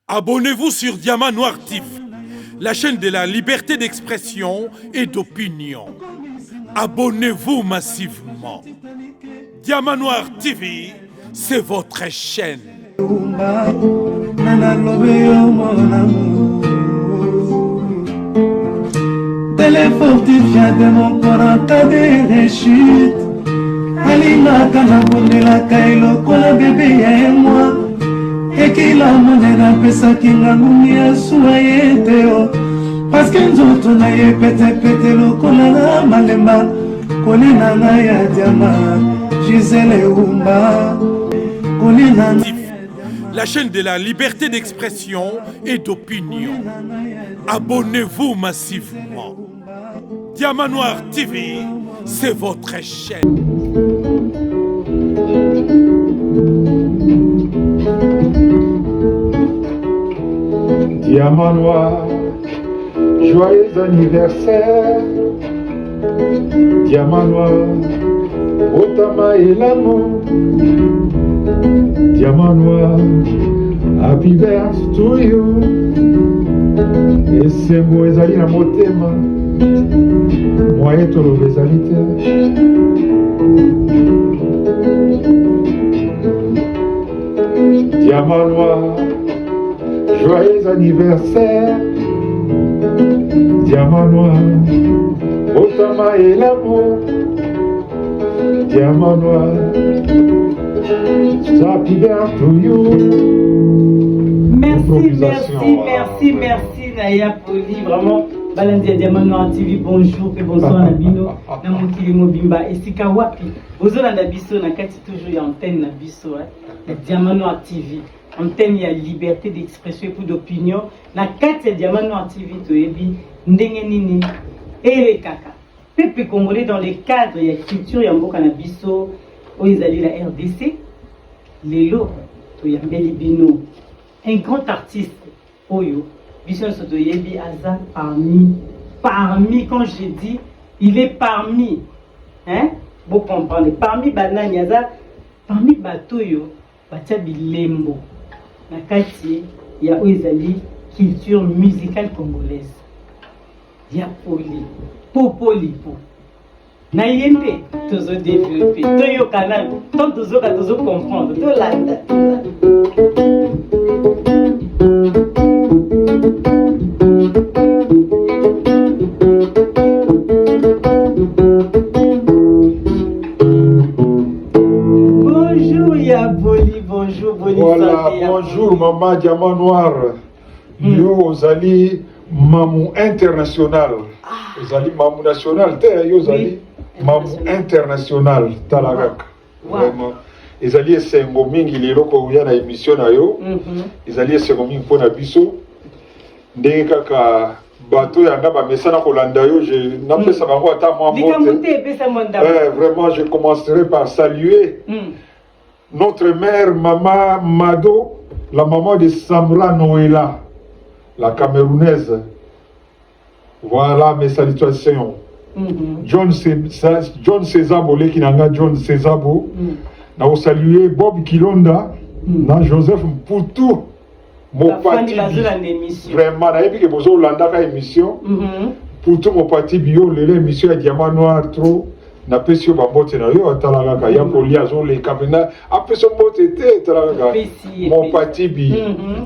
Abonnez-vous sur Diamant Noir TV, la chaîne de la liberté d'expression et d'opinion. Abonnez-vous massivement. Diamant Noir TV, c'est votre chaîne. Téléfortifia de mon corps en cas de réussite. Alina Kanabundela Kailo, Kola bébé et moi. Et qu'il a monnaie d'un pesa qui n'a pas soyé parce que nous autres n'ayons pété le colana malema. Kolina naya diama, Gisèle Oumba. Kolina la chaîne de la liberté d'expression et d'opinion. Abonnez-vous massivement. Diamant Noir TV, c'est votre chaîne. Diamant Noir, joyeux anniversaire. Diamant Noir, Otama et l'amour. Diamant Noir, happy birthday to you. Et c'est moi ezali na motema, moyen toloba ezali te. Diamant Noir, joyeux anniversaire. Diamant Noir, Otama et l'amour. Diamant Noir, happy birthday to you. Merci, Naya Poli. Vraiment, Balandia Diamant Noir TV, bonjour et bonsoir Nabino. Namokili Mobimba et Sikawapi. Bonjour Nabiso, Nakati toujours y a antenne Nabiso. Diamant Noir TV. Antenne y a liberté d'expression et d'opinion. Nakati Diamant Noir TV, Toebi, Ndengenini et les Kaka. Peuple congolais dans les cadres, il y a culture, il y a Mboka Nabiso, Oizali la RDC, Lelo, Toyambeli Bino. Un grand artiste, Oyo, Bishon Sotoyebi Aza, parmi, quand je dis, il est parmi, hein, vous comprenez, parmi Banani Aza, parmi Batoyo, Batabi Lembo, Nakati, il y a Oizali, culture musicale congolaise, il y a Popolipo. Naïende, tous au développé, Toyo Canal, tant tous au comprendre, tout l'anda. Bonjour Yaboli, bonjour Boli. Voilà, bonjour Maman Diamant Noir. Yo Ozali Mamou international. Ozali Mamou national, yo Ozali Mamou international. Talagak. Vraiment. Ezali esengo mingi lelo ko ya na émission na yo. Ezali esengo mingi pona biso. Ndenge kaka bato yanga ba mesana kolanda yo, je n'apesa bango ata moi vraiment je commencerai par saluer notre mère Maman Mado, la maman de Samra Noëlla, la Camerounaise. Voilà mes salutations. John César Bolé Kinanga, John César Bo. Nous avons salué Bob Kilonda, Joseph Mpoutou, Mopati. Vraiment, nous avons dit que vous avez une émission. Poutou Mopati Bio, l'émission est Diamant Noir trop. Na pesio ba bote na yo atalaka ya poliazo le kabina apeso bote te talaka mon pati bi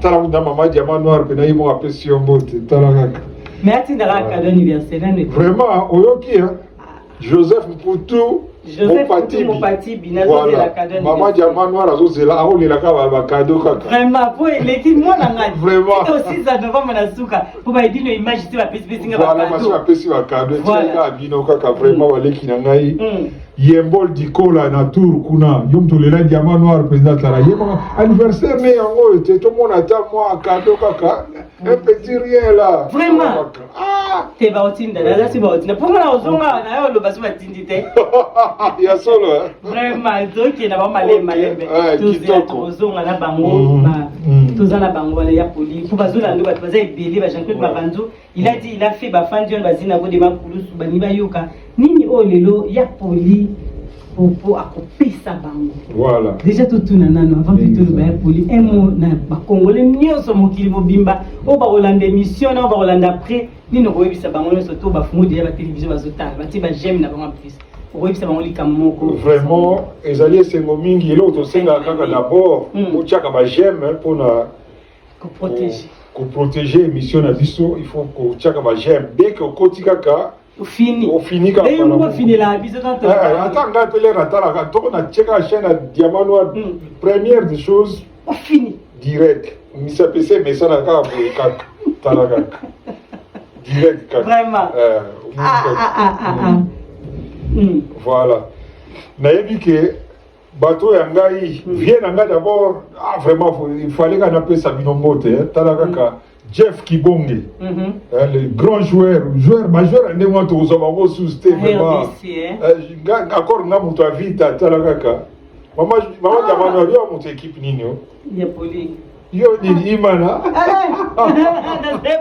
talaka na mama Diamant Noir pe na yimo apesio bote talaka merci d'avoir cadeau anniversaire vraiment oyoki hein Joseph Mpoutou mon pati binazo de la cadeau mama Diamant Noir azo zela aho le la ka cadeau kaka vraiment pour l'équipe moi na ngadi vraiment aussi ça novembre na suka pour ba dino image tu va pesi nga ba cadeau voilà pesi ba cadeau tika bino kaka vraiment waleki na ngai yembol dikola na tour kuna yomto le la Diamant Noir président tara yema anniversaire mais yango était tout monde attend moi cadeau kaka un petit rien là vraiment ah te ba otinda là si ba otinda pour na ozonga na yo lo basu batindi te ya solo vraiment donc na ba malembe ozonga na bango tozana bango ya poli pour bazula ndo bato baza ebele ba Jean-Claude Mabanzo il a dit il a fait ba fan John bazina ko de makulusu bani ba yoka nini o lelo ya poli propos à couper sa bango. Voilà. Déjà tout nanano avant que tout le bail poli un mot na ba congolais nyonso mokili mobimba o ba Hollande émission na ba Hollande après ni no koyebisa bango nyonso to ba fumu déjà ba télévision bazotala ba ti ba j'aime na bango plus. Koyebisa bango likamoko. Vraiment ezali esengo mingi elo to senga kaka d'abord o tiaka ba j'aime pour na protéger. Pour protéger émission na biso, il faut que tiaka ba j'aime dès que koti kaka Au fini quand et on va finir la biso dans attends nga pele ratala ka to na tiaka chaîne à Diamant Noir première des choses au fini direct mi sa PC mais ça na ka kaka talaga direct kaka vraiment voilà nayebi ke bateau ya ngai vient na ngai d'abord vraiment il fallait qu'on appelle ça binombote talaga ka Jeff Kibonge, le grand joueur majeur, on est moins tous au sous vraiment. Encore n'a pas ta vie, ta la kaka. Maman, Diamant, il y a mon équipe nino. Il y a poli. Yo ni imana. Mais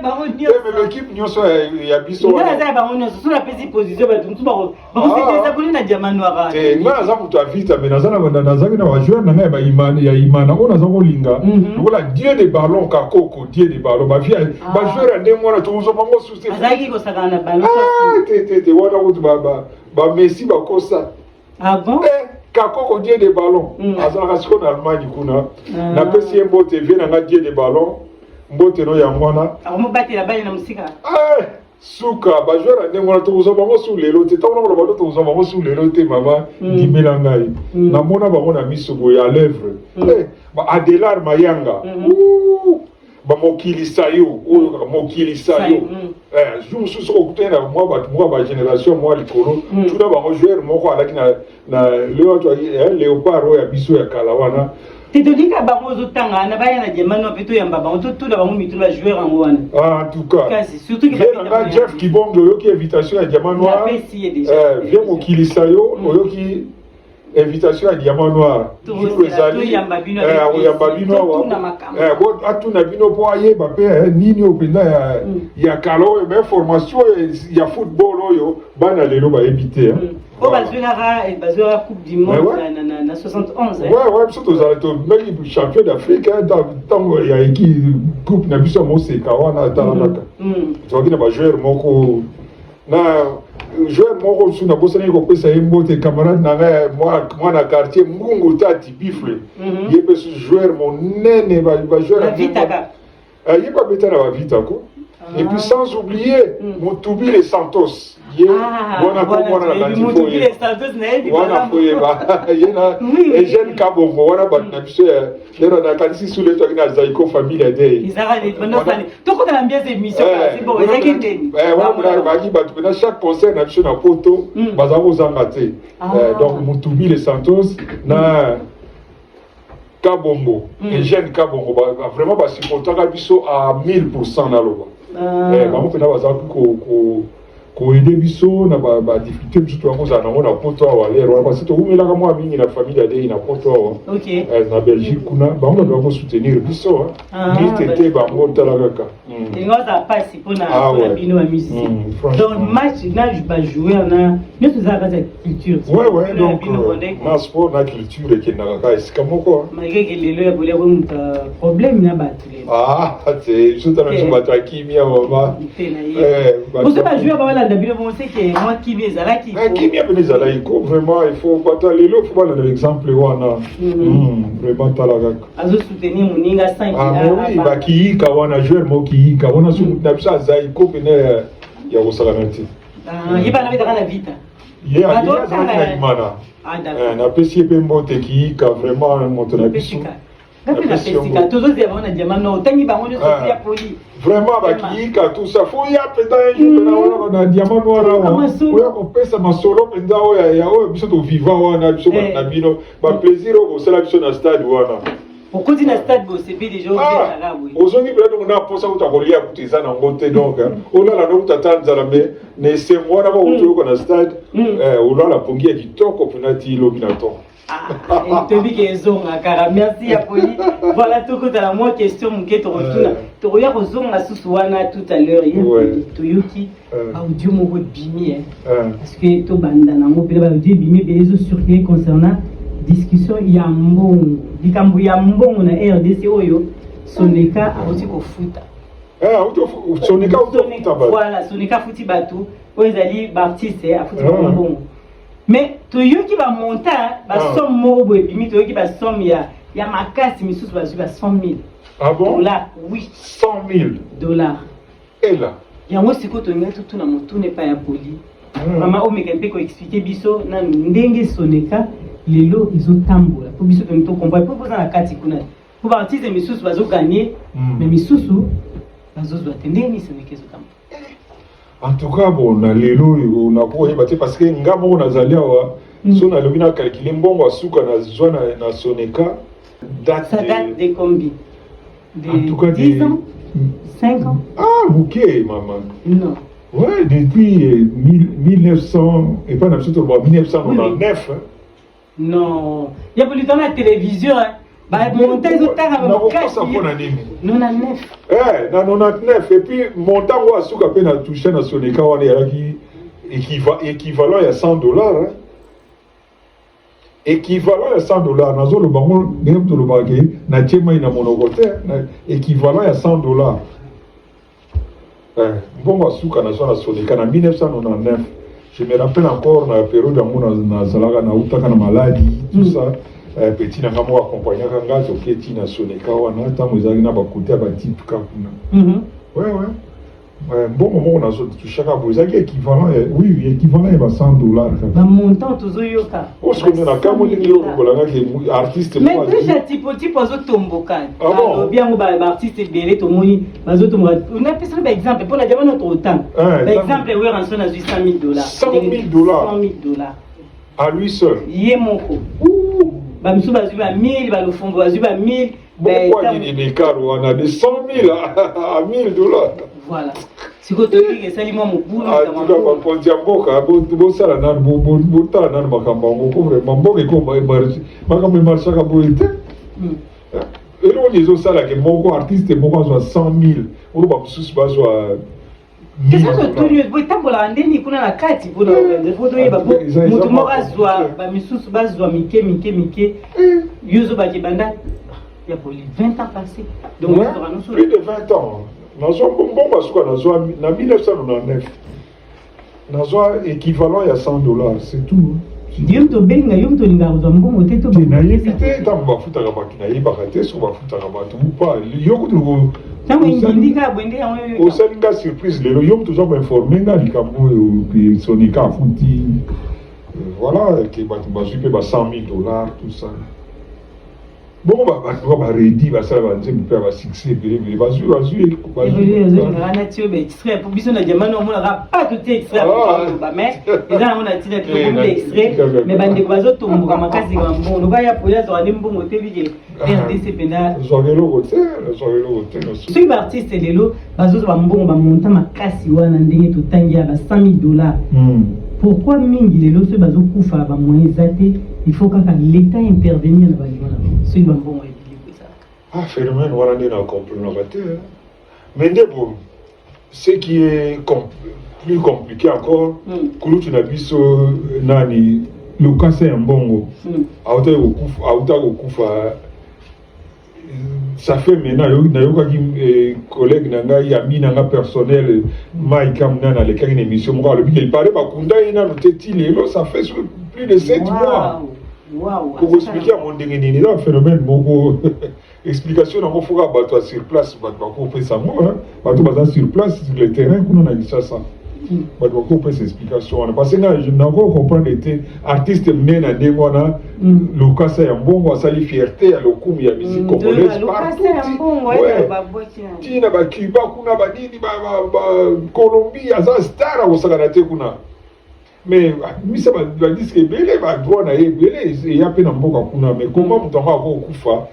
l'équipe nio so ya biso. Nga za ba onyo so la pesi position ba tuntu ba. Ba ko se poli na Diamant Noir. Nga za mutu avita mais nazana na wa joueur na ngai ba imana ya imana ona za ko linga. Voilà dieu des ballons kakoko dieu des ballons ba via ba joueur ande mona to zo bango suste. Azaki ko sakana ballon. Te wana utu ba Messi ba kosa. Ah bon? Kakoko dieu des ballons. Azala siko na Allemagne kuna. Na pesi mbote vient na dieu des ballons. Mbote no ya mwana. Akomo bati la bali na musika. Suka ba joueur ande mwana to zo bango sous lelo te ta na ba to zo bango sous lelo te mama dimela ngai. Na mona bango na miso boya à lèvres. Ba Adelar Mayanga. Ba mokili sayo oyo ka mokili sayo jour sous okutena moi ba génération moi likolo tuna ba joueur moko alaki na léopard ya biso ya kalawana tidodika bango zotanga na baya na Diamant peto yamba bango tout na bango mitu ba joueur en wana en tout cas surtout que ba Jeff Kibonge oyo ki invitation ya Diamant Noir vient mokili sayo oyo ki invitation à Diamant Noir. Toujours les alliés. Yamba bino atuna bino po aye ba pe nini openda ya kalo mais formation ya football oyo bana lelo ba éviter. O bazura coupe du monde na 71 Ouais surtout za to même champion d'Afrique dans ya équipe coupe na biso mo se kawana talaka. To kina ba joueur moko na joueur moko suna bosana ko pesa mbote camarade na moi na quartier Mungu tati bifle yebe ce joueur mon nene ba joueur Vitaka yeba betana ba vita ko et puis sans oublier Moutoubi les Santos bona ko bona na Moutoubi les Santos na ebi bona ko yeba yena et jeune kabongo wana ba na biso lero na kanisi sous le toit na Zaiko famille day izara les bonnes années to ko na bien émission c'est bon ezaki ndeni wana ba ki ba na chaque concert na biso na poto bazamo zanga te donc Moutoubi les Santos na Kabongo et jeune Kabongo vraiment ba supporter biso à 1000% na loba bango pena baza ko aider biso na ba difficulté biso to akoza na mona poto awa lero parce que to umelaka mwa mingi na famille ade na poto awa na Belgique kuna bango doit ko soutenir biso ni tete bango talaka ngoza pasi pona bino wa musique donc match là je pas jouer na mais tout ça c'est culture ouais donc na sport na culture et na ka esika moko malgré que lelo ya bolia ko problème na battu c'est juste dans le bateau kimia baba vous savez jouer ba la bino bon c'est que moi qui mes alaki kimia benezala iko vraiment il faut pas lelo faut pas l'exemple wana vraiment talaka azo soutenir muninga 5 oui ba ki ka wana joueur mo ki ka wana su na bisa zaiko pene ya usalamati yiba na bitaka na vita ya na imana na pesi pe mbote ki ka vraiment monter na biso toujours na Diamant Noir tangi bango nyo sophia poli vraiment bakiyika tout ça faut ya penda yo na Diamant Noir oya ko pesa masolo penda oya ya oya biso to vivant wana biso na bino ba plaisir o sala biso na stade wana okoti na stade bo c'est bien déjà là oui ozongi bela donc na posa utakolia kutiza na ngote donc olala no utatanza mais ne se mwana ba uto ko na stade olala pongia kitoko penati lobi na to Ah, et tu dis qu'ils ont un cara. Merci Apoli. Voilà tout que tu as la moins question, mon quai, tu retournes. Tu regardes aux hommes à Sousouana tout à l'heure. Tu yoki, audio mon goût bimi. Parce que tu bandana, mon père audio bimi, mais les sur qui concernant discussion, il y a un bon, il y a un bon, on a RDC Oyo, Sonika, a aussi au foot. Sonika, voilà, Sonika fouti batou, où ils allaient baptiser à fouti bon. Mais tu yoki va monter, va somme mot et puis tu yoki va somme il y a ma casse mais sous va 100 000. Ah bon? Dollars, oui. 100 000 dollars. Et là? Il y a un aussi que tu n'as tout na moto n'est pas à poli. Maman o meka pe ko expliquer biso na ndenge soneka lelo ils ont tambola. Pour biso tu comprends pour poser la carte kuna. Pour partir de missus va gagner mais missus va zo attendre ni soneka zo tambola. En tout cas, bon, on a pour parce que ngamo on a zalia wa so na lobina calculer mbongo asuka na zona na soneka ça date de combien? En tout cas 10 ans 5 ans. Ah, bouquet maman. Non. Ouais, depuis 1900 et pas 1999. Oui. Non, il y a plus de temps la télévision hein. Bah, monter au terrain avec 99. Eh, 99 et puis montant ou asuka pe na touché na soneka on est qui équivalent à $100 hein. Équivalent à $100 nazo le bango même to le bagé na tchema ina monogote équivalent à $100. Bon asuka na zona soneka na 1999. Je me rappelle encore la période où na zalaga na utaka na maladie tout ça. Petit na ngamo accompagner kanga to keti na soneka wana ta mozali na bakote ba type ka kuna. Ouais. Bon moment on a chaque bozali équivalent oui équivalent à $100. Ba montant tozo yoka. O ce qu'on a kamo ni yo kolanga ke artiste moi. Mais déjà tipo zo tomboka. Alors bien ba artiste belé to moni bazo tomboka. On a pris un exemple pour la demande notre temps. Par exemple we rançon na $100,000. $100,000. $100,000. À lui seul. Yemoko. Bah, monsieur Bazuba 1000, bah, le fond Bazuba 1000. Pourquoi il est car on a des 100,000 à $1,000? Voilà. Si vous avez dit que ça, moi, mon boulot. Ah, tu dois pas prendre Tiamboka, bon, ça, là, bon, t'as là, ma campagne, vraiment, bon, et comme ma campagne marche à Boïté. Et là, on dit ça, là, que mon artiste est bon, 100,000. On va me sous-baser à. C'est ça que tu veux dire, pour la ndeni kuna na kati pour le photo yeba bo mutu mora zwa ba misusu bazwa mike yuzo ba kibanda ya poli 20 ans passés donc plus de 20 ans nazo bon parce que nazo na 1999 nazo équivalent à $100 c'est tout. Yom to benga yom to linga uzwa mbongo teto ba na yebite tam ba futa ka ba na yeba ka te so ba futa ka ba tu pas yoko tu au Sénégal surprise les loyaux toujours informés dans les camps puis Sonika fouti voilà qui va super $100,000 tout ça bon va ready va ça va dire peut va succès va extrait pour biso na jamano on n'a pas tout extrait ba mais et là on a tiré tout extrait mais bande bazo tomboka makasi ga mbongo ba ya poya zo ani mbongo te bige RDC penda zongelo côté ce qui artiste lelo bazo ba mbongo ba monta makasi wana ndenge to tangia ba $100,000. Pourquoi mingi lelo ce bazo kufa ba moyen zate il faut que l'état intervenir na ba ce ba mbongo ah, phénomène, on a compris la raté. Mais bon, ce qui est plus compliqué encore, quand tu n'as vu ce nani, le cas c'est un bon. Ça fait maintenant, il y a des collègues, des amis, des personnels, Maïkam, dans les émissions, il paraît que ça fait plus de 7 mois. Pour vous expliquer à mon déni, un phénomène, explication dans mon four à sur place, on fait ça moi, sur place, sur le terrain, on a dit ça. On fait ces explications. Parce que je n'ai encore compris que artiste mené à des mois, le cas c'est un bon, ça lui fierté, à l'occum, il y a musique congolaise partout. Tina, Cuba, Kuna, Badini, Colombie, Azan, Star, au Saganate, Kuna. Mais ça va dire que Belé va droit à Belé, il y a peine en beaucoup Kuna, mais comment on va au Koufa,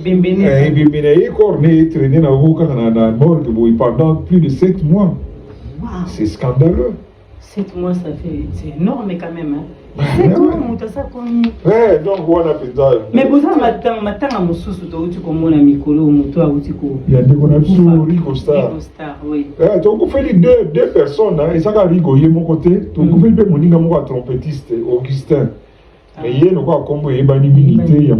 Bimbene corné traîné dans la morgue pendant plus de 7 mois. C'est scandaleux. 7 mois, ça fait. C'est énorme quand même. Hein. 7 mois, on ça comme. Ouais, donc on a fait ça. Mais vous avez matin à mon sous, tu comme on a Mikolo, mon toit, il y a des qu'on a sous Rico Star. Oui. Donc on fait les deux personnes, hein, et ça a rigolé mon côté. Donc on fait le moninga mon trompettiste, Augustin. Mais il y a quoi comme il y a une milité, il y a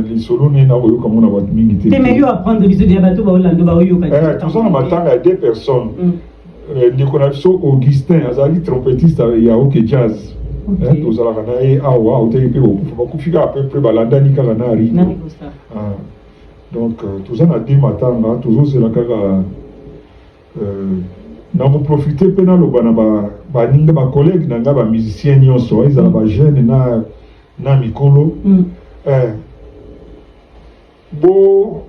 les solos né na oyo comme on a une milité. Mais il apprendre bisous des bateaux ba Orlando ba oyo ka. Tout ça on m'attend à deux personnes. Les qu'on a sous Augustin, azali trompettiste il y a OK Jazz. Tout ça là na awa au télé ko ku fika à peu près balanda ni kala na ri. Donc tout ça na dit matanga toujours c'est la kaka na vous profiter pena lo bana ba ninga ba collègue nanga ba musicien nyonso ils ba jeune na mikolo bo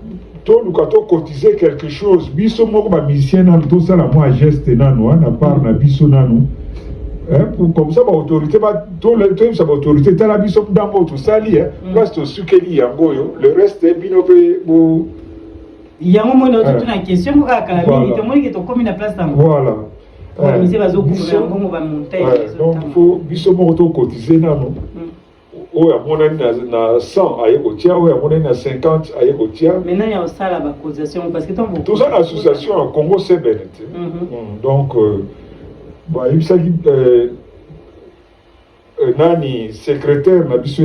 to lukato cotiser quelque chose biso moko ba musicien na to ça la moi geste nanu na part na biso nanu pour comme ça ba autorité ba to le to ça ba autorité ta la biso ndambo to sali parce que sukeli yango yo le reste bino pe bo il y a un moment où tu as une question pour la minute moi qui est comme la place dans voilà mais c'est pas au gouvernement on va monter donc il faut biso moko to cotiser nanu ou à mon avis na 100 aye kotia ou à mon avis na 50 aye kotia maintenant il y a ça la cotisation parce que tout ça l'association en Congo c'est bénéfique donc bah il s'agit nani secrétaire na biso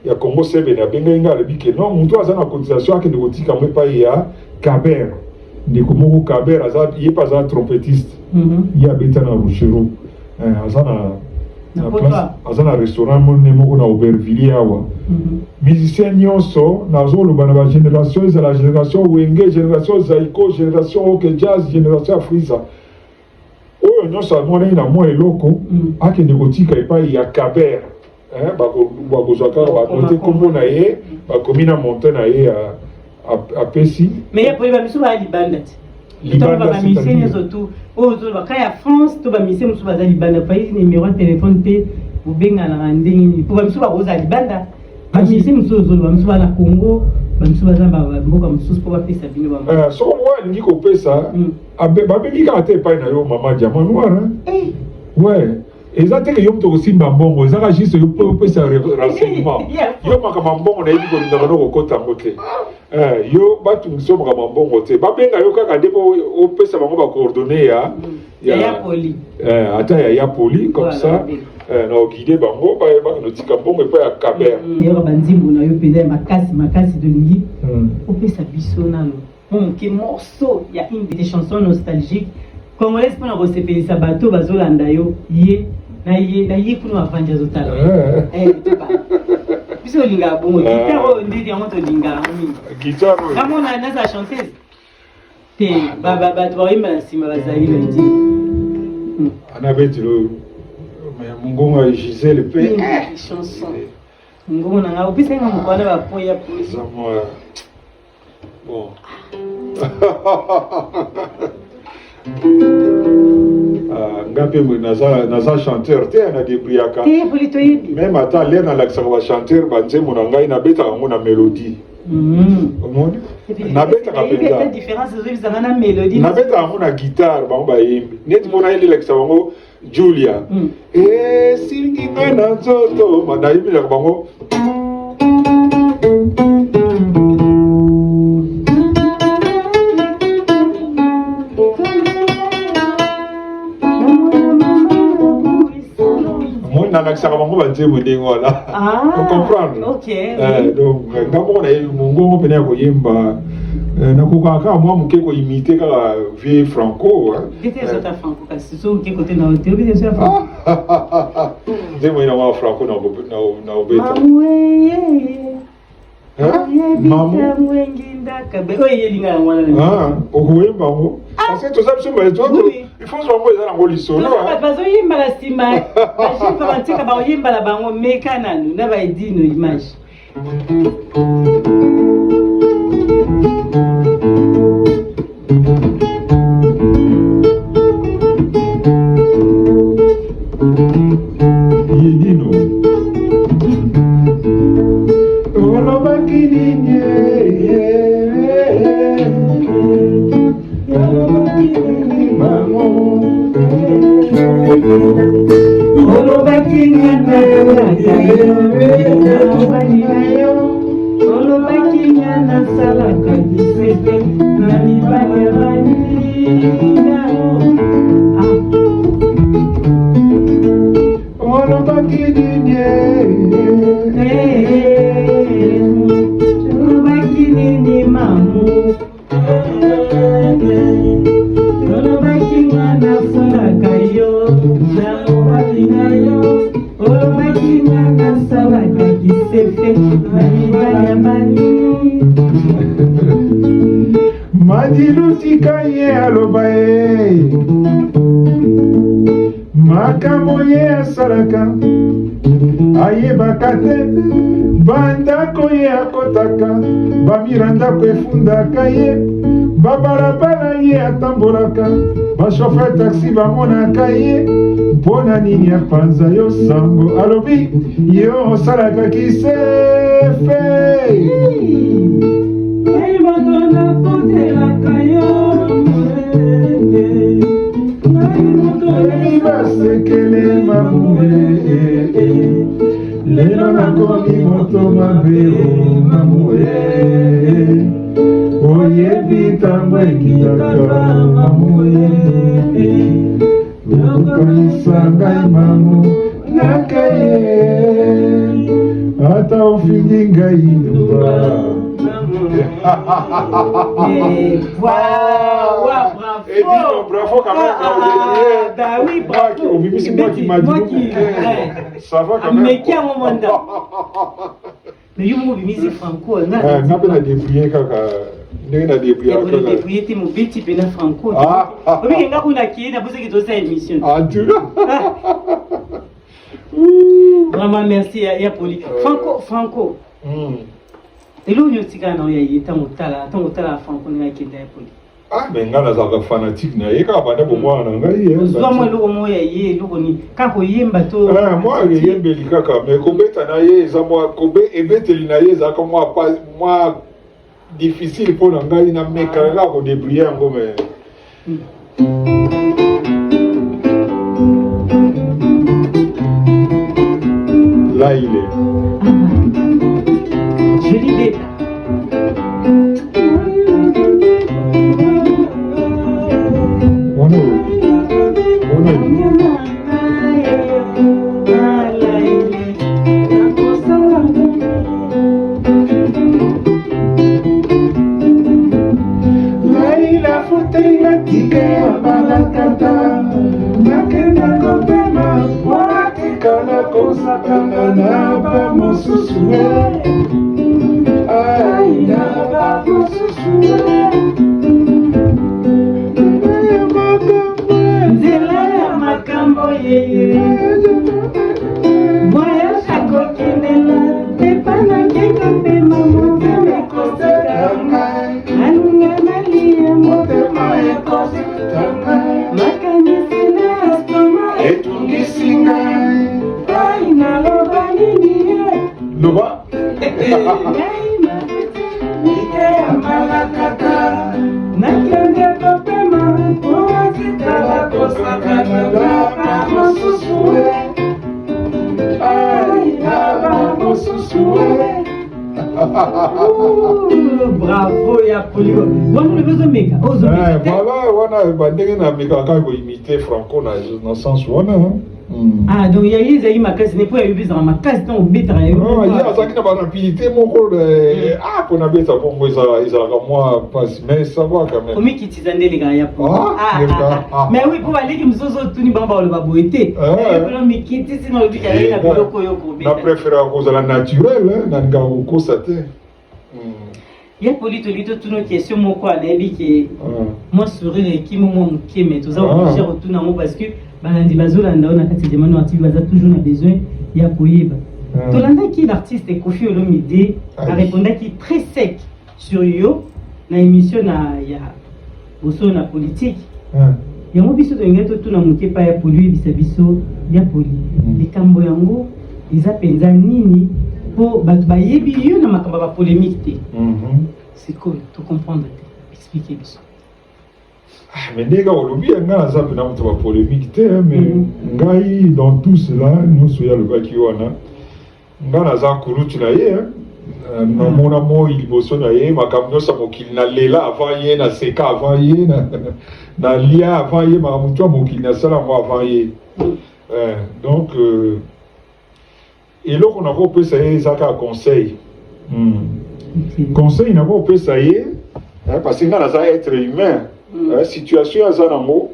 ya Congo c'est bénéfique benga le bike non muto azana cotisation akende kotika mwe pa ya Kaber ndeko moko Kaber aza il pas un trompettiste il y a betana Ruchero azana un restaurant mon na Aubervilliers awa musicien nyonso nazoloba na ba génération c'est la génération Wenge génération Zaiko génération OK Jazz génération Afriza oyo nyonso amona na mo eloko akende kotika epai ya Kaber ba kozaka ba noter kombo na ye ba komina monter na ye a pesi mais ya poiba biso ba libanda libanda ba musicien surtout ozo ba kaya France to ba musicien musu ba za libanda pa numéro de téléphone te ubenga na ndenge pour ba musu ba koza libanda ba musicien musu ozo ba musu ba na Congo ba musu ba za ba mboka musu pour ba pesa bino ba so moi ndiko pesa ba bengi ka te pa na yo mama Diamant Noir ouais exactement que yom to simba mbongo ezaka juste yo peut ça renseignement yo makama mbongo na yidi ko ndanga no kokota ngote yo batu mso makama mbongo te ba benga yo kaka depo o pesa bango ba coordonner ya poli ata ya poli comme ça na guider bango ba no tika mbongo pa ya Kaber yo banzimbu na yo peda makasi de lingi o pesa biso nano que morceau il y a une des chansons nostalgiques congolais pour nous sepelisa bato bazolanda yo ye na ye pour nous afanja zotala biso linga bongo guitare ndidi yango to linga guitare kama na za chanteuse te baba bato baimba na sima bazali lundi ana betilo mais mungonga Gisèle pe chanson mungonga na ngao pisa ngo mukwana ba poya ça moi bon ngape naza chanteur te na debriaka même ata lere nalakisaka bachanteur banzembo na ngai nabetaka yango na mélodie omoni nabetaka nabetaka yango na guitare bango bayembi neti mpona elelakisa bango Julia esingi ngai na nzoto nayembelaka bango nalakisaka bango banzembo ndenge wana ocomprendre donc ngamoko na ye mongongo mpena ya koyemba nakokaka kaka mwa moke koimite kaka vie franco nzembo ye na mwa franco na obeta okoyemba ngo parce que toza biso il faut bango eza nango lisolo bazoyemba na nsima bajipa bantika baoyembala bango meka nanu na baedino image yedino olobaki nini mobali na yo olobaki nga nasalaka bisepe na mibali ya baninao olobaki nini olobaki nini mamu olobaki nga nasalaka yo na mobali na yo olobaki nga nasalaka bisepe na mibali ya banini madilutika ye aloba ye makambo ye asalaka ayebaka te bandako ye akotaka bamira ndako efundaka ye babalabala ye atambolaka bashofer taxi bamonaka ye mpona nini apanza yo sango alobi yo osalaka kisefe basekele mamue lelo nakomi moto mabe mamue oyebi ntango ekitaka mamue okanisa ngai mamu nakaye ata ofindi ngai nduba bravo quand même. Bah oui, bravo. C'est moi qui m'a dit. Ça va quand même. Mais qui a mon mandat? Mais yo mo bimisi franco na. Na pena débrouiller kaka. Ndenge na débrouiller kaka. Na débrouiller te mo beti pena franco. Obi nga kuna ki na bose ki to sa émission. Ah tu là. Vraiment merci ya Poli. Franco. Et l'on y a un y a tant franco n'a qui est Poli. Ah mais nga nazaka fanatique na ye kaka bana bomwa na ngai ye. Zo mo lo mo ya ye lo ni ka ko yemba to. Moi ye yembeli kaka mais kobeta na ye za moi kobe ebeteli na ye za comme moi pas moi difficile pour na ngai na meka la ko débrouiller ngo mais. Là il est. Joli bébé. Bravo, il y a Poli. Voilà, on a imité Franco dans le sens où on a. Ah, donc il y a eu ma case, n'est pas eu besoin ma case, donc bête. Non, il y a ça qui n'a pas rapidité, mon rôle. Ah, pour la bête, pour ils ont moi passe, mais ça va quand même. Comment qui t'y les gars, il y a mais oui, pour aller comme ça, tout n'y bamba le baboité. Mais qui t'y sinon le bicale, la biloko yoko. On préfère à cause de la naturelle, n'a pas au constaté. Il y a politolito toutes nos questions, mon quoi, qui moi sourire qui mon qui mais tout ça on gère tout dans parce que balandi bazolanda on a quand des manos actifs baza toujours na besoin il y a poyiba tolanda qui l'artiste Koffi Olomide a répondu qui très sec sur yo na émission na ya boso na politique yango biso to ngeto tout na muke pa ya polui bisabiso ya poli likambo yango eza penza nini pour bayebi yo na makambo ba polémique te c'est cool tu comprendre expliquer ça. Mais les gars, on oublie un gars, ça peut pas polémique, mais ngai dans tout cela, nous soyons le bakiwana, ngana za kulutu na ye namona moi liboso na ye makambo nyonso ya mokili nalela avant ye naseka avant ye nalia avant ye makambo to ya mokili nasala yango avant ye donc eloko nakopesa ye eza kaka conseil conseil nakopesa ye parce que nga naza être humain situation aza nango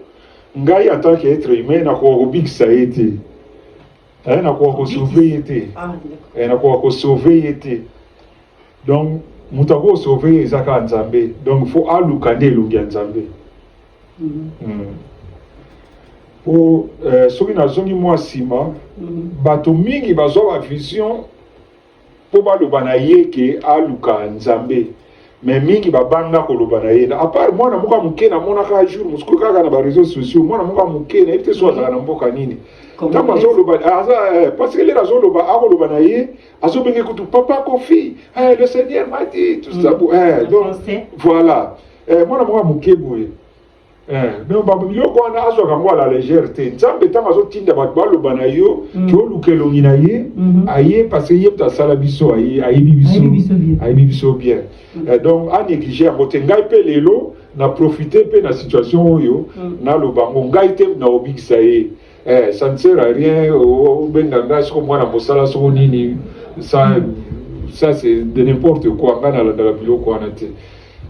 ngai en tant que être humain nakoka kobikisa ye te nakoka kosauve ye te nakoka kosauve ye te donc moto akosauve ye eza kaka nzambe donc faut aluka nde elongi ya nzambe po soki nazongi mwa nsima bato mingi bazwa bavision mpo baloba na ye ke aluka nzambe mais mingi babanga koloba na ye à part mwana moko moke namonaka jour mosuku kaka na bareseau sociaux mwana moko moke nayebi te so azalaka na mboka nini ntango azoloba parce que lere azoloba akoloba na ye azobenge kutu papa kofi le seigneur m'a dit tout ça donc voilà mwana moko moke boye biloko wana azwaka ngo ala légère te nzambe ntango azotinda bato baloba na yo ke oluka elongi na ye aye parce que ye moto asala biso ayebi biso bien donc anéglige yango te ngai mpe lelo na profite mpe na situation oyo naloba ngo ngai te naobikisa ye ça ne sert à rien obenga ngai soko mwana mosala soko nini ça c'est de n'importe quoi ngai nalandaka biloko wana te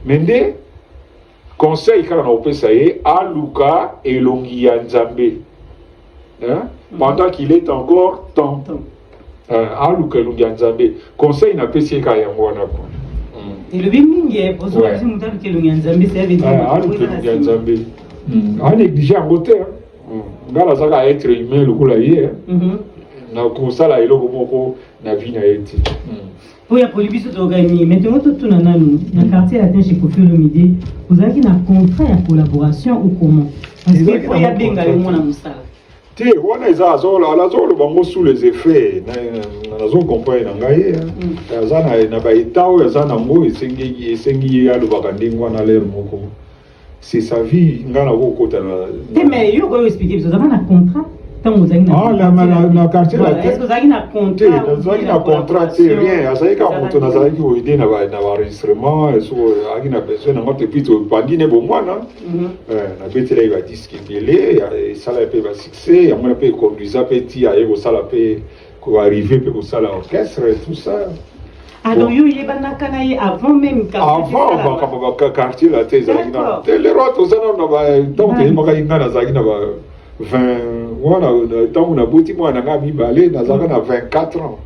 mais nde conseil kaka na opesa ye aluka elongi ya nzambe pendant qu'il est encore temps aluka elongi ya nzambe conseil napesi ye kaka yango wana po elobi mingi ozoasi moto aluka elongi ya nzambe aluka elongi ya nzambe anéglige yango te nga nazaka être humain lokola ye na kosala eloko moko na vie na ye te po ya poli biso tokani maintenant totuna nanu na quartier latin chez Kofi Olomide ozalaki na contrat ya collaboration ou comment parce que po ya benga yo mona mosala te wana eza azoloba ngo sous les effets nazokomprendre na ngai aza na baeta oyo aza nango esengi ye alobaka ndenge wana lere moko c'est sa vie nga nakokota te mais yo koyo expliquer biso ozalaka na contrat ntango ozalaki na quartier est-ce que ozalaki na contrat nazalaki na contrat te rien azalaki kaka moto nazalaki koide na baenregistrement azalaki na besoin nango te puis topandi ne bomwana nabetelaki badiske ebele esala mpe basuccès yango mpe econduisa mpe ti aye kosala mpe koarrive mpe kosala orchestre et tout ça alors yo yebanaka na ye avant même avant quartier la te ezalaki na te lero tozana na ntango toyebaka ye ngai nazalaki na 20 wana ntango naboti mwana nanga mibale nazalaka na 24 ans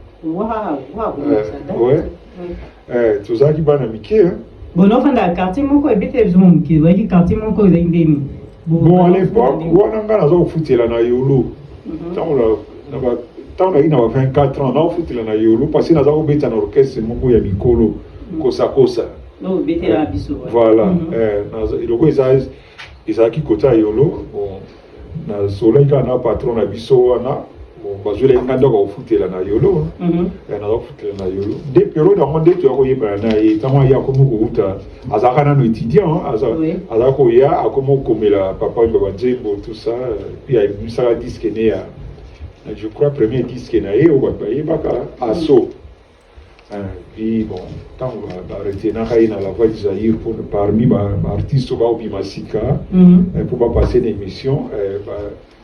tozalaki bana mike bon ofanda quartier moko ebete biso moke oyaki quartier moko ezalaki ndeni bon à l'époque wana nga naza kofutela na yolo ntango naki na 24 ans naofutela na yolo parce que naza kobeta na orchestre moko ya mikolo kosakosa voilà eloko ezalaki kota ya yolo nasolaki kaka na patron na biso wana bazwelaki nga ndako kofutela na yolo naza kofutela na yolo nde periode yango nde toya koyebana na ye ntango aya akomi kouta azalaka nano étudiant azalaka koya akomi okomela papa oyo banzembo tout ça puis abimisaka diske ne ya je crois premier disque na ye oyo bato bayebaka aso puis bon ntango baretenaka ye na la voix du Zaïre parmi baartiste oyo baobima sika mpo bapasse na émission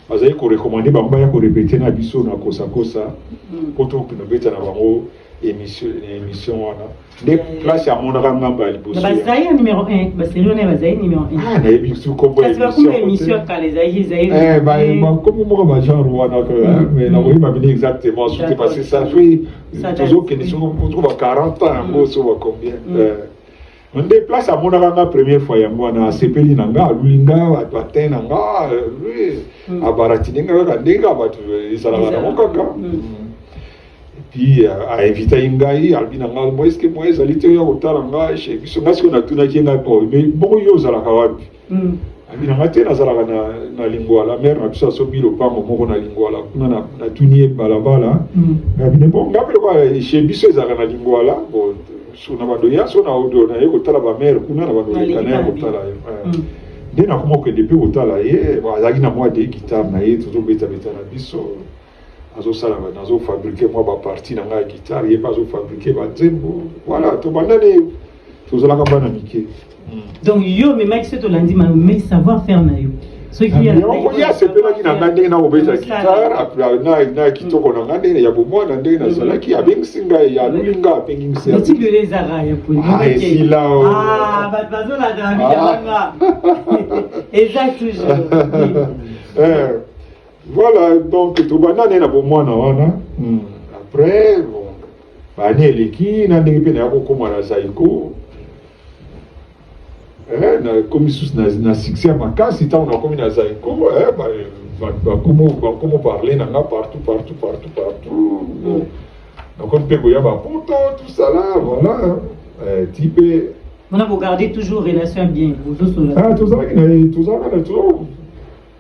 bazali korekomande bango baya korepete na biso na kosakosa mpo tokobeta na bango émission wana nde place amonaka ngamba ya liboso bazali ya numéro 1 basérie wana bazali numéro 1 nayebi su kombo komo moko bagenre wana mais nakoyeba bino exactement soute parce que ça fait tozokende soko ba 40 ans yango so bacombien nde place amonaka nga première fois yango wana asepeli na nga aluli nga bato atin na nga abaratine nga kaka ndenge bato ezalaka nango kaka puis ainvitaki ngai alobi na ngai mo eske mo ezali te oya kotala ngai chez biso nga sikoyo natunaki ye ngai po mais bongo yo ozalaka wapi abi na ngai te nazalaka na lingwala mare na biso asomi lopango moko na lingwala kuna natuni ye balabala abi ne bon nga mpe lokola chez biso ezalaka na lingwala bon so na bando ya so na odo na ye kotala bamare kuna na bando leka na ye kotala ye nde nakoma okende mpe kotala ye azalaki na mwa de guitare na ye tozobetabeta na biso fabriquer moi ba partie na nga guitare ye pas fabriquer ba nzembo voilà to bandane to zala ka bana mike donc yo mais Mike to lundi mais savoir faire na yo ce qui est ya c'est pela ki na ngande na obeta guitare après na kitoko na ngande ya bomo na ndenge na zala ki abeng singa ya lulinga pengi c'est tu les ara ya pour si là ba bazola da bikanga exact toujours voilà donc to banane na bomo na wana après bon ba ne leki na ndenge pe na ko koma na zaiko comme sous na succès à ma casse si on a comme na zaiko comment parler na partout donc on peut goya ba poto tout ça là voilà type on a regardé toujours relation bien vous tous tout ça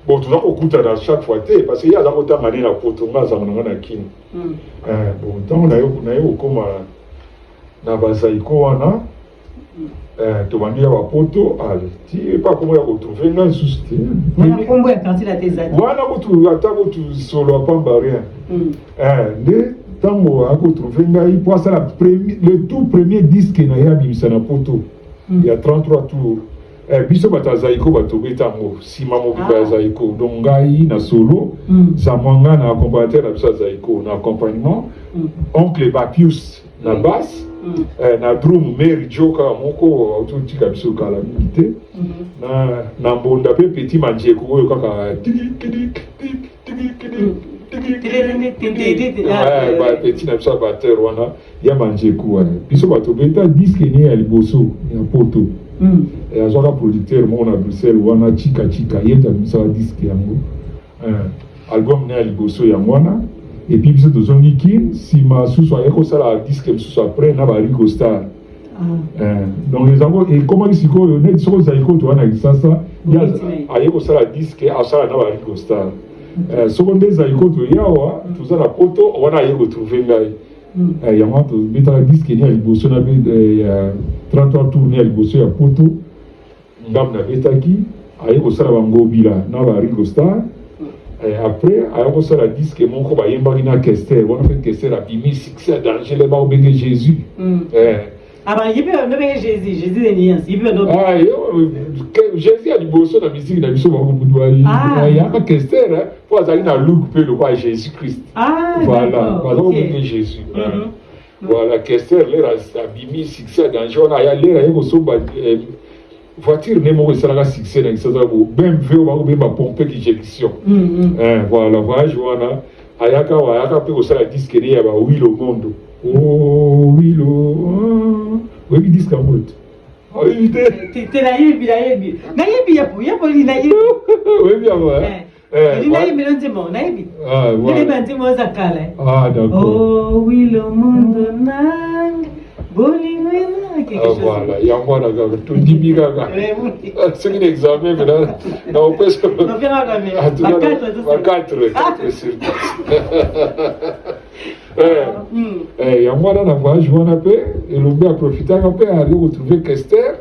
bon tout ça au coup à chaque fois parce qu'il y a dans autant mané la poto ma za na kin bon tant na yo comme na bazaiko wana tu vas dire à poto allez tu pas comment retrouver là juste on a combo partie la tes amis voilà tu attends tu solo pas barrière de tango à retrouver là il passe le tout premier disque na ya bimisa na poto il y a 33 tours biso batazaiko batobeta si mamo bibazaiko donc ngai na solo zamanga na accompagnateur na biso zaiko na accompagnement oncle Bapius na basse na drum Mary Joka moko autotika biso kala milité na mbonda pe petit manjeko oyo kaka ba petit na biso batteur wana ya manjeko biso batobeta disque ne ya liboso ya poto azwaka producteur moko na Bruxelles wana chika yeta biso disque yango album ne ya liboso yango wana et puis biso tozongi kin sima susu aye kosala disque mosusu après na barigo star donc les ango et comment sikoyo neti soko zaiko to wana kisasa aye kosala disque asala na barigo star soko nde zaiko to yawa tozala poto wana aye kotrouve ngai yango tobetaka disque ni ya liboso na 33 tour ni ya liboso ya poto ngam na betaki aye kosala bango bila na barigo star après alors ça la disque mon ko ba yembaki na Kester on a fait Kester a bimi succès danger le ba obéger Jésus ah bah il peut no bege Jésus est niance il peut no Jésus a liboso na musique na biso ba ko budwali ya ka Kester pour azali na look pe le roi Jésus Christ voilà ba ko obéger Jésus voilà Kester le a bimi succès danger on a ya le ya ko so ba voiture ne mo sera succès dans ça ben veut ba pomper injection voilà voyage wana ayaka pe ko sala disque ya ba wilo mondo oui disque moto oui te la yebi na yebi ya po na yebi oui bien ouais na yebi non c'est bon na yebi voilà ben c'est moi ça cale d'accord oh wilo mondo nang voilà, il y a un mois d'accord, tout dit bien. C'est un examen, mais là, on peut se. On verra quand même. 4 sur 10. Il y a un mois dans la voyage, on a fait, et l'on a profité, on a aller retrouver Kester.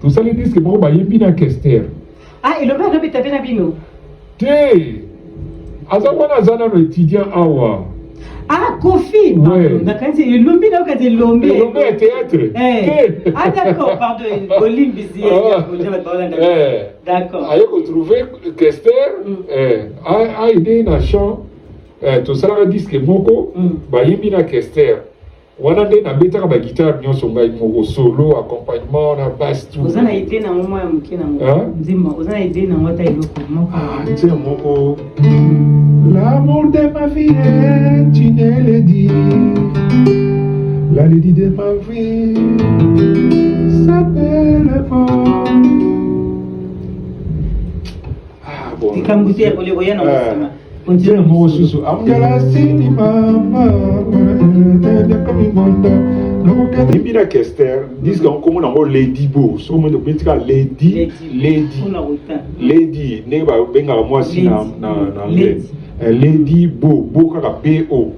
Tout ça, les disent que bon, il y a bien Kester. Ah, et l'on a fait taper la bino. Té, Azamana Zana, l'étudiant Awa. Ah, Kofi! Ouais. D'accord, c'est le lombi, donc c'est le lombi. Le lombi est théâtre. Ah, d'accord, pardon, Bolim, Bizi, d'accord. Aïe, on trouvait Kester, a aidé na chant, tout ça, on dit que Moko, Bayimina Kester. Wana nde na betaka ba guitare nyonso ngai moko solo accompagnement na basse tout. Ozana été na moment ya muke na ngo. Nzima, ozana été na ngota iloko moko. Nzima moko. L'amour de ma vie est une lady. La lady de ma vie s'appelle bon. Ikambuti ya kole koya na mosima. Continue mo susu amgala sini mama de komimonda nokuka bibira Kester disque on comme on lady bo so mo de betika lady ne ba benga moi si na lady bo kaka bo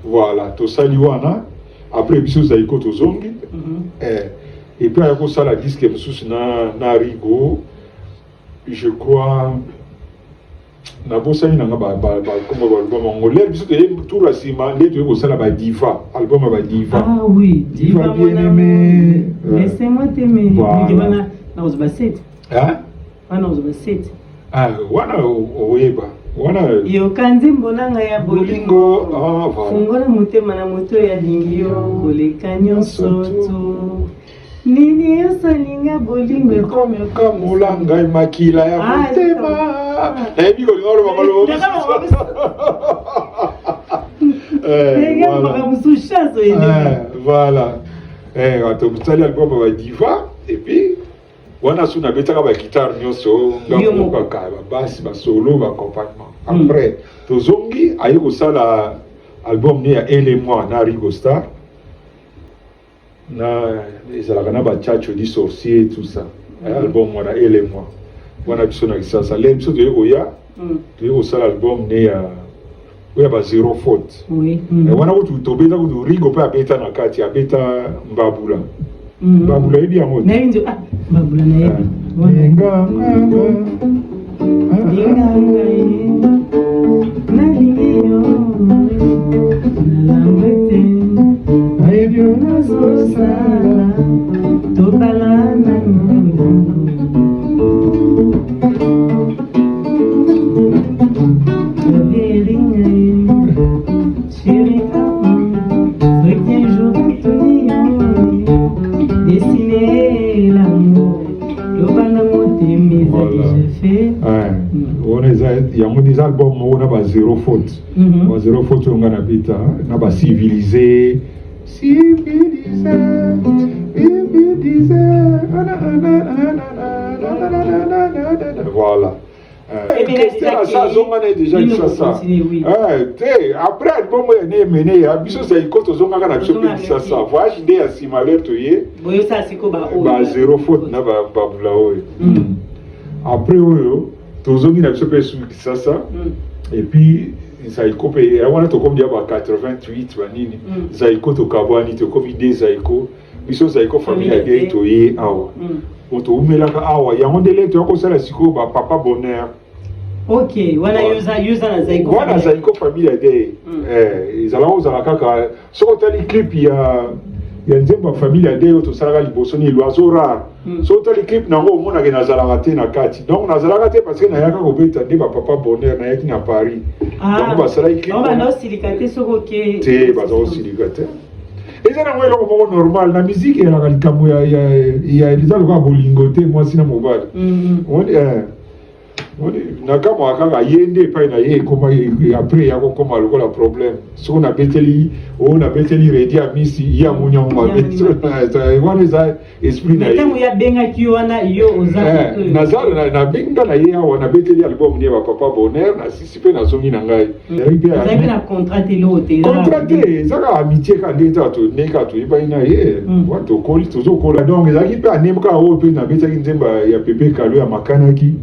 voilà to sali wana après biso zaiko to zongi et puis ayako sala disque mususu na rigo je crois na bosani nanga ba comme album angolais biso te tout la sima ndeto ko sala ba diva album ba diva. Ah oui, diva bien aimé. Laissez-moi t'aimer. Diva na uzba set. Hein? Wana uzba set. Ah, wana oyeba. Wana yo kanzi mbonanga ya bolingo. Ah, voilà. Fungola motema na moto ya lingio koleka nyonso tu. Nini yosalinga bolingo ekomeka mulanga makila ya motema. Ebi kolinga lo makolo. Voilà. Atomsali album ba diva et puis wana suna betaka ba guitare nyonso ngamo kaka ba basse ba solo ba accompagnement. Après tozongi ayi kosala album ne ya Elle et moi na Ringo Starr. Na ezalaka na ba chacho di sorcier tout ça. Album wana Elle et moi. Wana biso na kisasa le biso toye koya. Toye kosala album ne ya oya ba zero faute. Oui. Wana kutu tobeta kutu Ringo pe abeta na kati abeta mbabula. Mbabula ebi yango. Na ndio mbabula na ebi. Nga na lingio na mwete aibyo nazo sala tokala na yango des albums on a ba zero faute. Ba zero faute on a bita na ba civilisé voilà. Ça zonga déjà ça. Après album est mené à biso ça ikoto zonga kana biso ça voyage idée à simaler toyé. Boyo ça siko ba zero faute na ba bula oyo. Après oyo tozongi na biso pe su kisasa et puis zaiko pe wana to comme dia ba 88 banini zaiko to kabwani to comme idée zaiko biso zaiko famille de toyé awa oto umelaka awa yango ndele to ko sala siko ba papa bonheur. OK, wana yuza na zaiko. Wana zaiko famille de izala ozala kaka soko tali clip ya nzembo famille de to sala liboso ni l'oiseau rare. So tali clip nango mona ke nazala te na kati. Donc nazala te parce que na yaka ko beta de ba papa bonheur na yaki na Paris. Donc ba sala clip. On va no silikate soko ke. Te ba zo silikate. Et ça na ngelo ko normal na musique ya la likambo ya elizalo ka bolingote moi sina mobile. Nakama akanga yende pa na ye koma après ya koma lokola problème so na beteli ready a misi ya munya mwa betso wana za esprit na ye tamu ya benga kiwana yo ozaka nazalo na benga na ye wana beteli album ne ba papa bonheur na sisi pe na zongi na ngai zabi na contrat lo te zaka amitié ka ndeta to neka to iba ina ye wato koli tozo kola donc zaki pe anemka o pe na beteli nzemba ya pepe kalo ya makanaki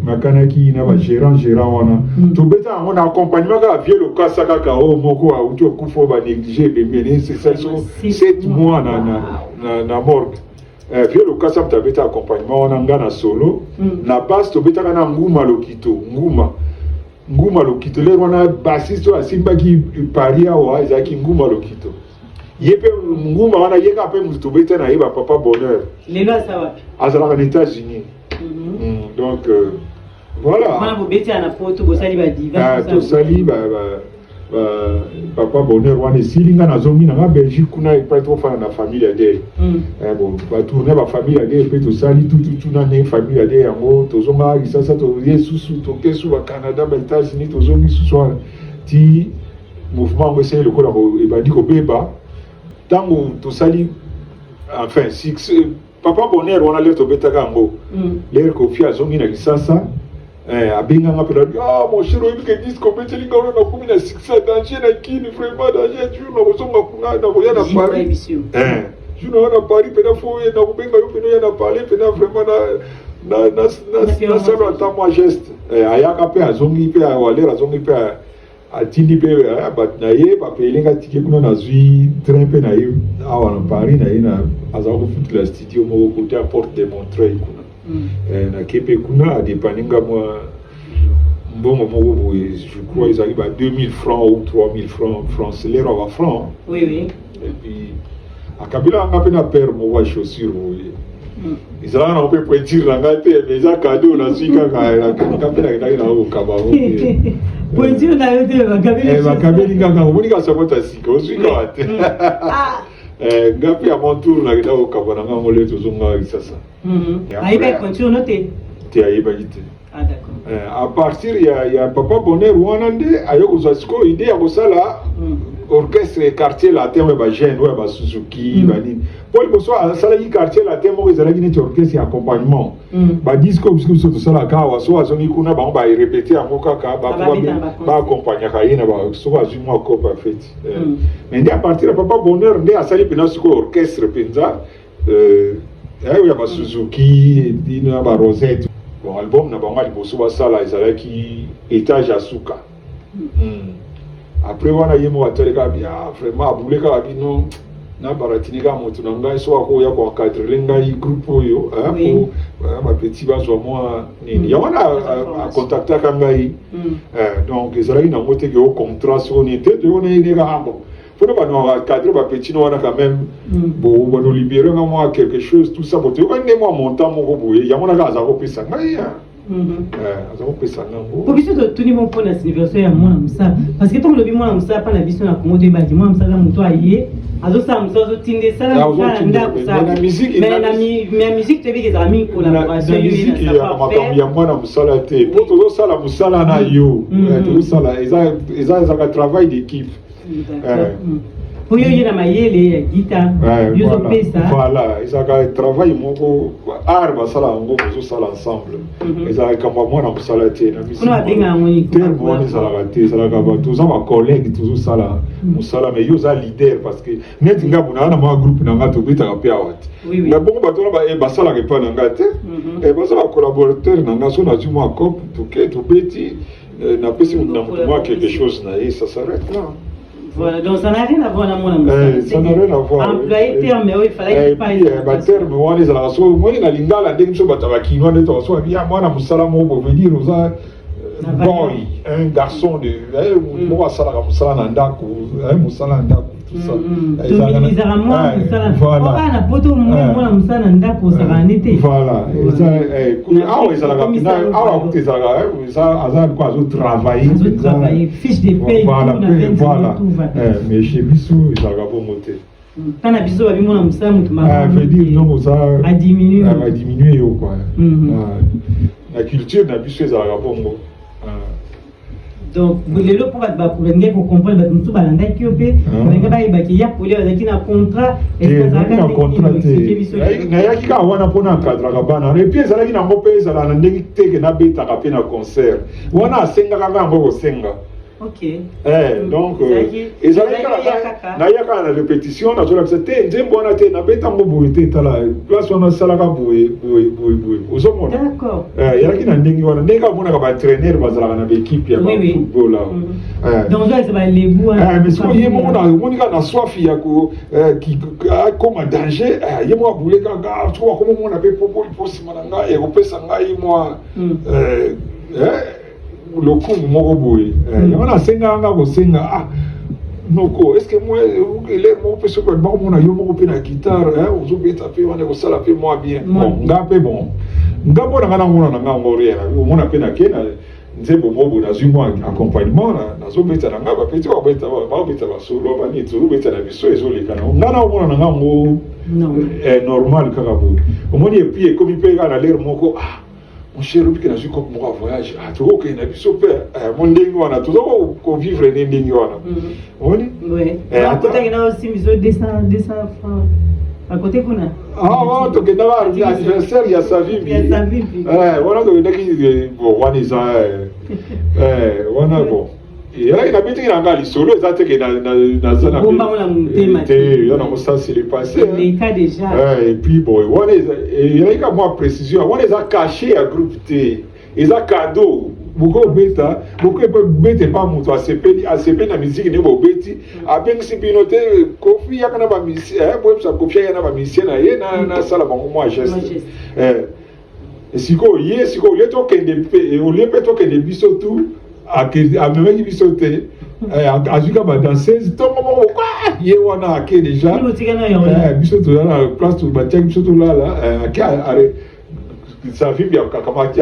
na ba gérant wana to beta on accompagnement ka vie le kasa kaka o moko a uto kufo ba négliger bébé c'est ça 7 mois na morgue vie le kasa ta beta accompagnement on ngana solo na base to beta kana nguma lokito le wana bassiste asimba ki paria wa ezaki nguma lokito yepe nguma wana yeka pe muto beta na yeba papa bonheur lelo sawa azala aux États-Unis donc voilà. Maman beti ana poto bosali ba diva. To sali papa bonheur wana silinga na zongi na Belgique kuna ipa to fa na famille ade. Bon ba tourner ba famille ade pe to sali tout na ne famille ade yango to zonga isasa to yesusu to kesu ba Canada ba États-Unis to zongi suswa ti mouvement ngo c'est le ko la e ba di ko beba tango to sali enfin six papa bonheur wana le to betaka ngo. Le ko fi azongi na kisasa abenga ngapela mon chéri oyebi ke disque obeteli nga wana nakumi na succès danger na kini vraiment danger jour nakozonga kuna nakoya na Paris jour nakoya na Paris pena fo oye nakobenga yo pena oya na parler pena vraiment nasala ata mwa geste ayaka mpe azongi mpe walere azongi mpe atindi mpe bato na ye bapelenga tike kuna nazwi train mpe na ye awa na Paris na ye azala kofutula studio moko kote a Porte de Montreuil kuna na kepe kuna adepaninga Bon, je crois qu'ils arrivent à 2000 francs ou 3000 francs. C'est l'air à francs. Oui, oui. Et puis, à Kabila, on a peine à perdre mon chaussure. Ils ont un peu pointir la gâte, mais ils ont cadeau la suite quand il a au Cameroun. Pointure la gâte, Kabila, Kabila, ça va t'assis, on suit quand même. Gapi à mon tour, là, au Cameroun, on va les tous on ça. Aïe, pointure notée. Tu as ébahité. Ah, d'accord. À partir, il y a Papa Bonheur, où on a dit, ayo uzasko idée à ça là, orchestre quartier latin, ouais, Gênes, ouais, Suzuki, Bani. Pour le soir, ça là, quartier latin, moi, ils allaient dire orchestre et accompagnement. Bah, disco, parce que tout ça là, quand on a sonné, on va répéter à Moka, bah, accompagner, soit du mois qu'on a fait. Mais à partir de Papa Bonheur, on a sali pendant ce orchestre, Penza, il y a Suzuki, il y a Rosette. Bon, album na bango liboso basala ezalaki étage ya suka. Après wana yemo ateleka bien vraiment abuleka bino na baratinika moto na ngai so akoya ko encadrer ngai groupe oyo pour ma petit bazwa moi nini ya wana a contacter ka ngai donc ezalaki na mote ke au contrat sur ni tete on est les gars bon faut pas nous encadrer ba petit no wana quand même bon on nous libérer moi quelque chose tout ça pour te on est moi montant mon boye ya mona ka za ko pesa ngai za ko pesa nango pour biso to ni mon pour la anniversaire ya mona musa parce que tant le bi mona musa pa na biso na Congo de baki mona musa za muto aye azo sa musa zo tinde sala nda sa la musique mais musique te bi que ami collaboration la musique ya makambo ya mwana musala te pour to sala musala na yo to sala eza ka travail d'équipe. Pour y aller dans ma yele guitare, voilà, ils ont travaillé mon arbre ça là on go ça ensemble. Ils ont comme moi dans ça là té na musique. On a bien ngoni. Moi ça là té ça là ba tous ma collègue tous ça là. Musala mais yo za leader parce que net nga buna na ma groupe na ngato bita ka pia wat. Mais bon ba to ba e ba ça là ke pa na ngate. Et ba ça collaborateur na ngaso na jumo cop to ke to beti na pesi moi quelque chose na ça s'arrête là. Voilà, donc ça n'a rien à voir avec mon amour. Ça n'a rien à voir. Employé terme, mais il fallait qu'il pas terme, moi, les alasso, moi, la lingala, dès que je bats avec qui, moi, les torsos, bien, moi, la moussala, moi, pour venir, nous a boy, un garçon de, moi, ça, la moussala, nandako, moussala, nandako, tout ça. Voilà. Voilà. Ah oui, ça travailler. Fiche de paye. Voilà. Mais chez Bissou, il a monté. Quand Bissou a vu mon amoussa, veut dire non, ça a diminué. A diminué, quoi. La culture n'a Bissou, il a bon. Donc, les lots pour comprendre que nous sommes dans la qui opé, il y a pour les un contrat et un contrat. Il y a qui a un cadre. Et puis, il y a un pays à la négité qui n'a pas été un concert. On a 5 ans. Ok. Donc, ils ont la répétition, on a accepté. D'accord. Il y a qui n'a pas traîner dans l'équipe. Donc, c'est les bouts. Mais ce qu'il y a soif, qui a comme un danger. Il y a moi, vous comment on avait proposé pour ce moment-là, et on peut s'en aller, moi. Le coup moko boy on a senga nga ko senga noko est-ce que moi il est mon parce que bon mon yo moko pe na guitare ozo beta pe on ko sala pe moi bien bon ngape bon ngabo na ngana ngona nga ngori on a pe na kena nzebo bobo na zumo accompagnement na zo beta na ngaba pe to beta ba solo ba ni to beta na biso ezoli kana ngana ngona na ngo normal kaka bo omoni et puis comme il peut à l'air moko mon cher, qui n'a comme moi voyage, tu vois qu'il n'a plus super, mon linguana, tout ça, qu'on vivre les linguana. Oui. À côté, il y a aussi 200 francs. À côté, qu'on a. Ah, donc il y a un anniversaire, il y a sa vie. Il y a sa vie. Voilà, donc il y a qui, bon, on a bon. Et là, il a mis un gars solo, ça c'est que dans zone il y a un ça c'est le passé. Les cas déjà. Et puis bon, il y a une moi précision, on les a cachés à groupe T. Ils ont cadeau. Beaucoup bêta, beaucoup bêta pas mon toi ACP na musique ne bo bêti. A bien si pinoté Kofi ya kana ba musique, moi ça Kofi ya na ba musicien na sala ba moi geste. siko ye siko le to kende pe o le pe to kende biso tout a même qui biso te azuka ba danseuse to momo quoi ye wana ake déjà biso to na place to ba check biso to là ake ça vit bien akamati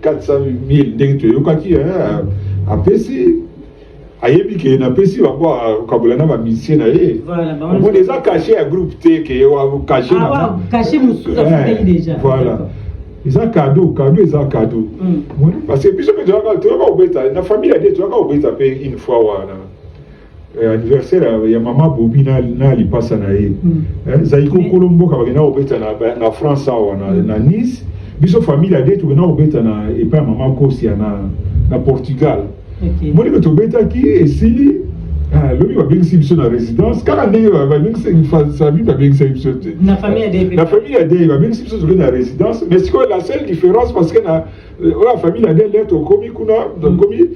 400,000 ndenge to yokaki apesi ayebi ke na pesi bango kabula na ba musicien na ye voilà bon déjà caché à groupe T que caché na caché musuka fait déjà voilà ils ont cadeau ils ont cadeau parce que puis je me dis tu vas obeta na famille de tu vas obeta une fois wana anniversaire ya mama Bobi na lipasa na ye zaiko kolombo ka bagena obeta na France wana na Nice biso famille de tu na obeta na et pas mama Kosi na Portugal. Moi, je suis esili lobi babengisi biso na résidence kaka ndenge babengisi famille babengisi biso te na famille ade babengisi biso na résidence mais c'est la seule différence parce que la famille ade leto komi kuna komi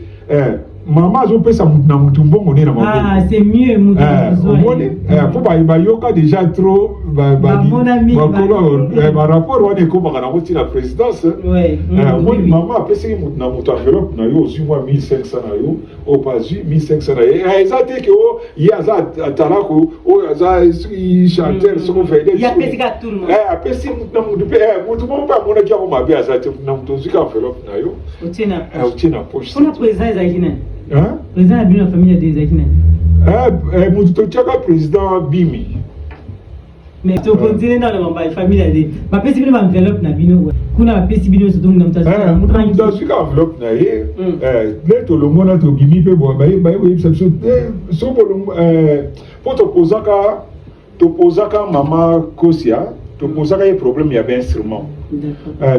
maman azopesa na mutu mbongo ne na maboko c'est mieux mutu omoni po bayoka déjà trop rapport wana ekomaka nango ntina présidence omoni mama apesaki mutu na mutu enveloppe na yo ozwi mwa 1500 na yo oyo bazwi 1500 na ye eza te ke o ye aza atalako oyo aza chanteur soko apesi mutu na mutu mpe mutu moko mpe amonaki yango mabe aza te na mutu ozwika enveloppe na yo otie na poche président abino na famille des akina mutu totiaka président Bimi mais to continue dans la famille des bapesi bino enveloppe na bino kuna bapesi bino so donc mutu azwika enveloppe na ye le tolongo na tobimi mpe bayebisa biso te so bolongo po topozaka mama Kosia topozaka ye problème ya bainstrument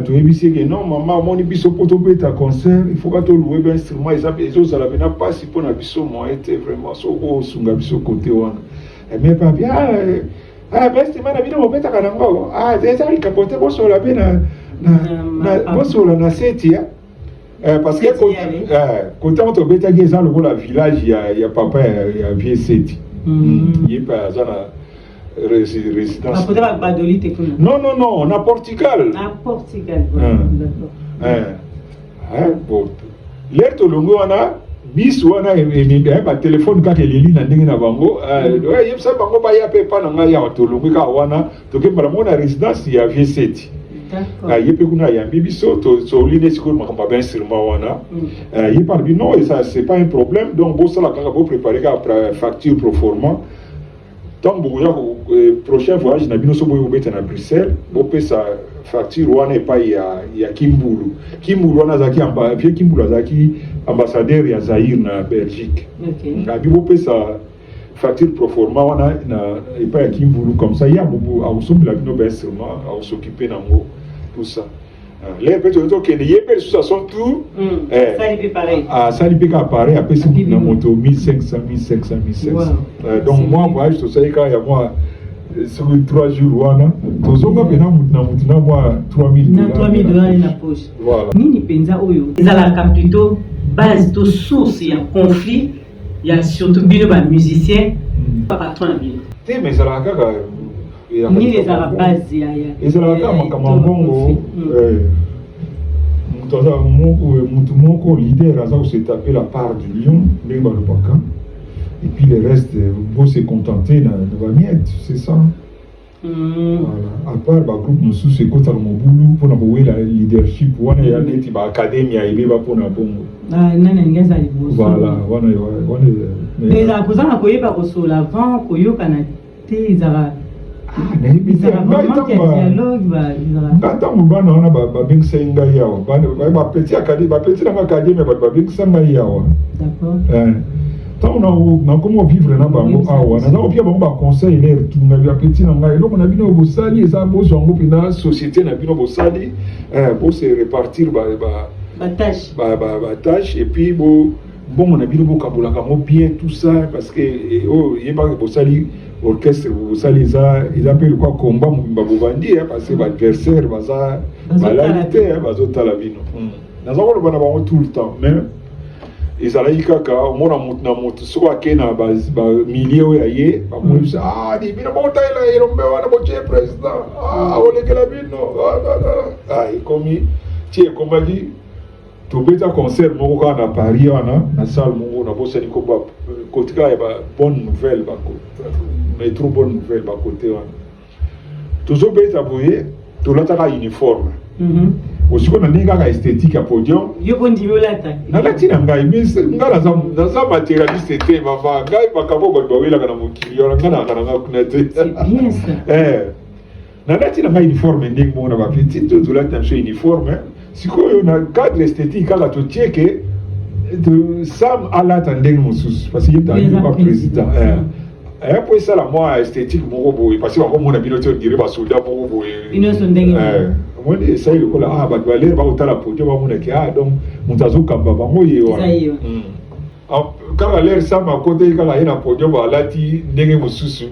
toyebisi ke non mama amoni biso po tobeta concert il faut ka toluwe bainstrument ezozala pena mpasi mpona biso moyen te vraiment soko osunga biso kote wana mais papi bainstrument na bino bobetaka nango eza likambo te bosola mpe bosola na seti parce que kote ngo tobetaki eza lokola village ya papa ya vie seti ye mpe aza na résidence. Non, on a Portugal. Portugal, d'accord. Bon. L'air tolongo wana bis wana ba téléphone kaka eleli na ndenge na bango yebisa bango ba ya pepa na ngai ya tolongo ka wana tokembala mona résidence ya V7. D'accord. Yepe kuna ya bibiso to line siko makamba ben instrument wana. Yepa bi non et ça c'est pas un problème donc bo sala kaka bo préparer ka facture pro forma. Tant que prochain voyage na bino so boyo beta na Bruxelles bo pesa facture wana epa ya Kimbulu wana zaki Kimbulu zaki ambassadeur ya Zaïre na Belgique. Ngabi bo pesa facture pro forma wana na epa ya Kimbulu comme ça ya bobo a osombela bino ben seulement a s'occuper nango tout ça. Les petits qui n'y est sous son tour, ça lui fait pareil. Ça lui fait pareil, après c'est une moto 1500. Donc moi, voyage tout ça, quand il y a moi, sur 3 jours, tout ça, moi, 3000 $. 3000 $ dans la poche. Voilà. Nini penza oyo, ezalaka plutôt base de source, il y a conflit, il y a surtout bien les musiciens, pas patron à bien. Mais ça la gaga. Ni les arabes ezalaka makambo mbongo mutu moko leader aza kosetape la part du lion ndenge balobaka et puis le reste faut se contenter na bamiette c'est ça. Voilà. À part bagroupe mosusu ekotaka mobulu mpona kowela leadership wana ya neti baacadémie ayebeba mpona bongo voilà wana ezala kozanga koyeba kosola avant koyokana te ezala ntango bana wana babengisa ngai awa bapeti nanga akademie babengisa ngai awa ntango nakoma vivre na bango awa naza kopia bango baconseil na etunga bapeti na ngai eloko na bino bosali eza bozwa yango mpena société na bino bosali bose répartir batâche et puis bongo na bino bokabolaka mo bien tout ça parce que yebaka bosali orchestre bosali eza mpe lokwa komba mobimba bobandi parce que baadversaire baza balali te bazotala bino naza koloba na bango tout le temps mais ezalaki kaka omona motu na motu soki ake na bamilie oyo aye bamoyebisa di bino botaela elombe wana botie président olekela bino ekomi ti ekomaki tobeta concert moko kaka na Paris wana na salle moko nabosani kotika ya bonne nouvelle mais trop bonne nouvelle bakote wana tozobeta boye tolataka uniforme osiko na ndenge kaka esthétique ya podium nalati na ngai ngai naza matérialiste te mama ngai makambo bato bawelaka na mokili wana ngai nakaka na ngai kuna te nalati na ngai uniforme ndenge moko na bapeti tolati na biso uniforme sikoyo na cadre esthétique kaka totieke sam alata ndenge mosusu parce que yeba président po esala mwa esthétique moko boye parce que bakomona bino te odire basoldat moko boye omoni esali lokola bato balere bakotala podium bamonaki donc moto azokamba bango ye wana kaka lere sama akoteki kaka ye na podium alati ndenge mosusu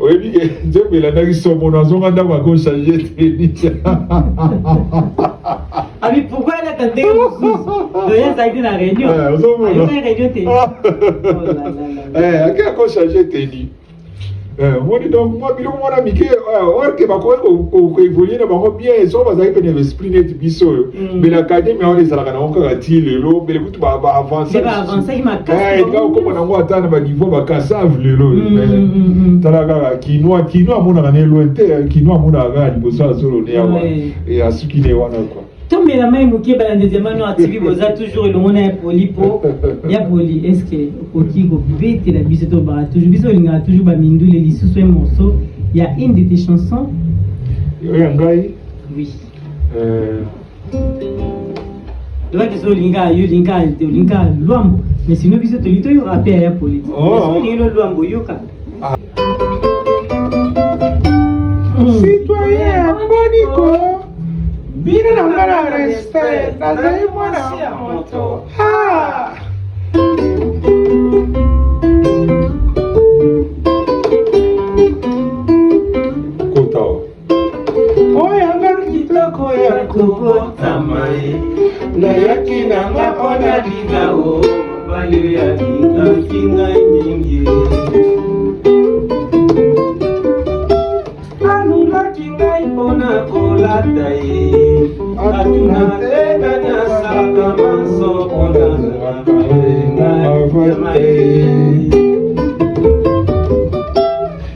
oyebi ke nzembo elandaki somono azonga ndako akochange teni Abi, pourquoi elle a tenté ça a été la réunion. Elle a changé teni. Moi, donc, moi, biloko mwana mike, orke bako évoluer na bango bien, so bazali pe na esprit net biso. Mais l'académie on les alaka na onka ti lelo, mais écoute ba avancer. Ba avancer ma casse. Quand comme na ngo atana ba niveau ba cassave lelo. Talaka kinoa mona na lointain, kinoa mona ga liboso azolo ne yawa. Et asuki ne wana quoi. Tombe la main moké balande Diamanoir TV boza toujours le mona poli po ya poli est-ce que oki go bete la biso to ba toujours biso linga toujours ba mindu les lisusu un morceau il y a une de tes chansons ngai oui là que so linga yo linga luambo mais sinon biso to lito yo rapper ya poli so ni lo luambo yoka citoyen boniko Bina na ngara respect, nazali mwana moto. Kotao. Oyanga kitoko ya kubotama na yaki na ngapona ligao bayo ya kinga mingi. Ipona kolata ye atuna tena na saka maso ona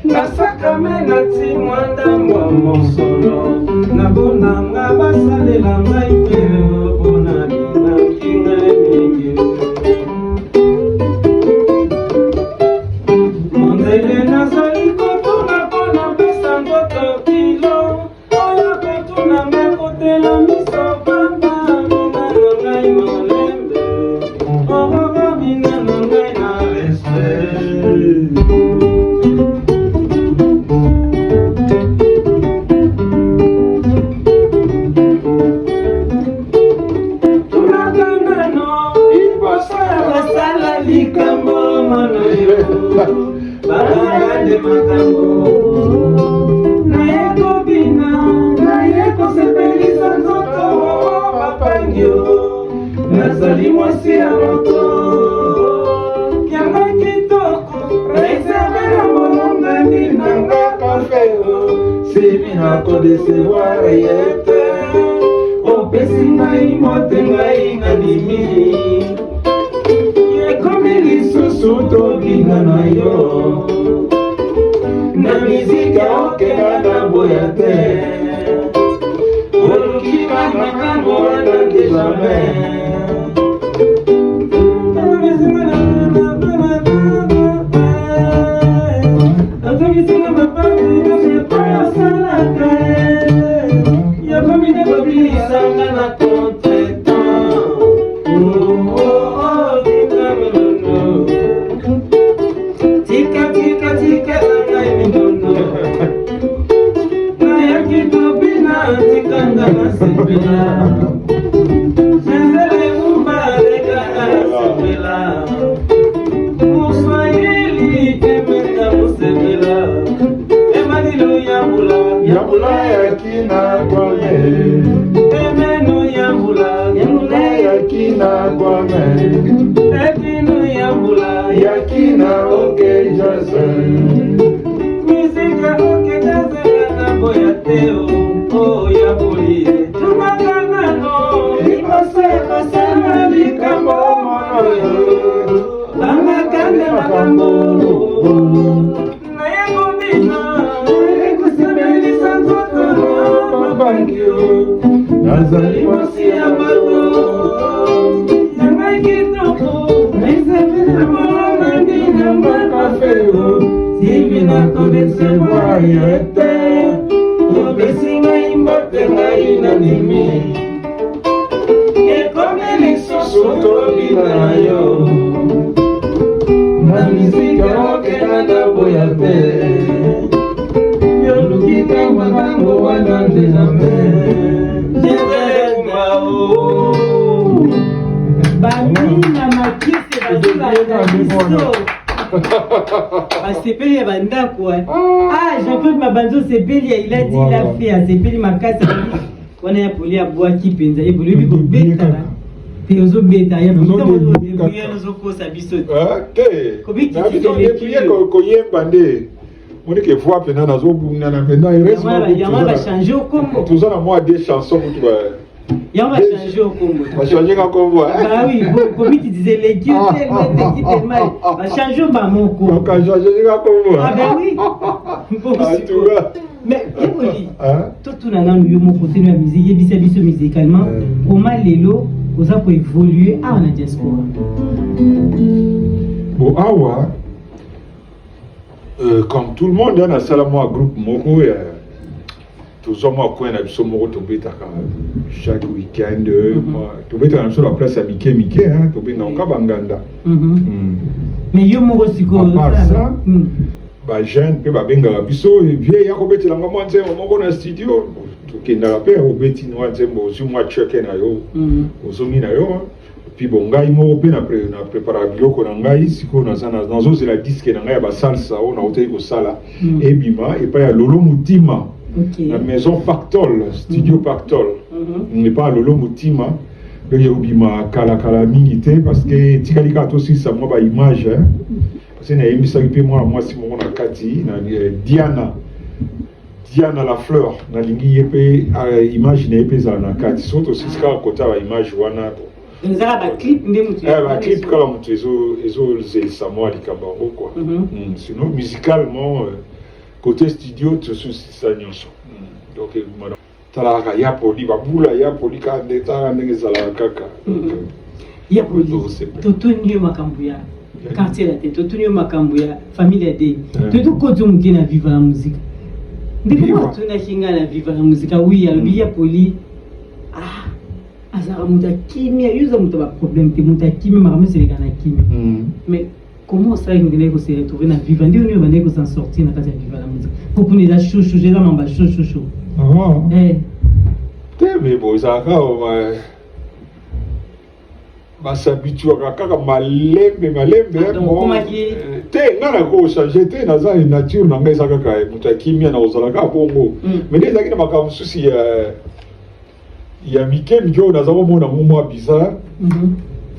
na saka mena ti mwanda mwa mosolo na bona nga basalela ngai pe bona na kinga mingi mondele nazali kotuna bona pesa ngoto kilo la miso pamba mina ngai molembe ogogo mina ngai na respect tunagana no iposa sala likambo mano yo bagande makambo na yeko bina sepelisa nzoto papangio nazali mwasi ya moto yanga kitoko reserve na molongani nanga kafeo sibi nakodesevoir yete opesi ngai mote ngai nandimi yekomi lisusu tobinga na yo na mizika okela na boya te Olukika makambo wana jamais. Yambula ya kina kwame Emeno yambula ya kina kwame makambo naye kobina ekosemelisa nzoto mabangio nazali mwasi ya bato nanga kitoko naisepela molangi na makafeo sibina kodesevoir yete obesi ngai mbote ngai nandimi ekomi lisusu tobina na yo na mizika okena na boya te yoluki kamba ntango wana nzela bamina makise bazolaka biso basepeli ya bandako Jean-Claude Mabanzo sepeli il a dit il a fait asepeli makasi wana ya poli abwaki mpenza ebolobi kobetala te ozobeta ya ozokosa biso te koyemba nde monike voix mpena nazobungana mpena yango bachange okombo toza na mwa de chanson mutu yango bachange okombo bachange nga kombo oui komiti disait l'équipe tellement bachange bamoko bakachange nga kombo oui atuka mais eboli totuna nanu yo moko teno ya musique yebisa biso musicalement comment lelo oza koévoluer awa na diaspora bon awa comme tout le monde na sala mwa groupe moko toza mwa coin na biso moko tobetaka chaque week-end tobetaka na biso la place ya mike mike tobengaka banganda mais yo moko sikoyo ça bajeune mpe babengaka biso vie ya kobetelanga mwa nzembo moko na studio tokendaka mpe obeti mwa nzembo ozwi mwa cheke na yo ozongi na yo puis bon ngai moko mpe na prépara biloko na ngai sikoyo nazozela diske na ngai ya basalsa oyo nautaki kosala ebima epai ya lolo motima na maison Pactol, studio Pactol epai ya lolo motima ndenge obima kalakala mingi te parce que tikali kaka tosisa mwa baimage parce que nayembisaki mpe mwana mwasi moko na kati na Diana la fleur nalingi ye mpe image na ye mpe ezala na kati so tosisi kaka kota baimage wana baclip kaka moto ezozelisa mwa likambo yango kua sinon musicalement côté studio tosusisa nyonso donc talaka ya poli babula ya poli kaka nde tala ndenge ezalaka kaka ya poli totuni yo makambo ya quartier la te totuni yo makambo ya famille ya de totokoti moke na vivre la musique ndeko batunaki nga na vivre la musique oui alobi ya poli azala moto akimia yo oza moto baproblème te moto akimia makambo eseleka na kimia mais comment osalaki ndenge kose retrouver na vivre nde oni oyo bandeki kosan sortir na kati ya vivre la musique popuni eza shosho eza mamba shosho te mais bon ezalaka basabituaka kaka malembe te nga nakochange te naza nature na ngai eza kaka moto akimia na kozala kaka bongo mais nde ezalaki na makambo mosusi ya mike mike oyo naza komona mwa bizarre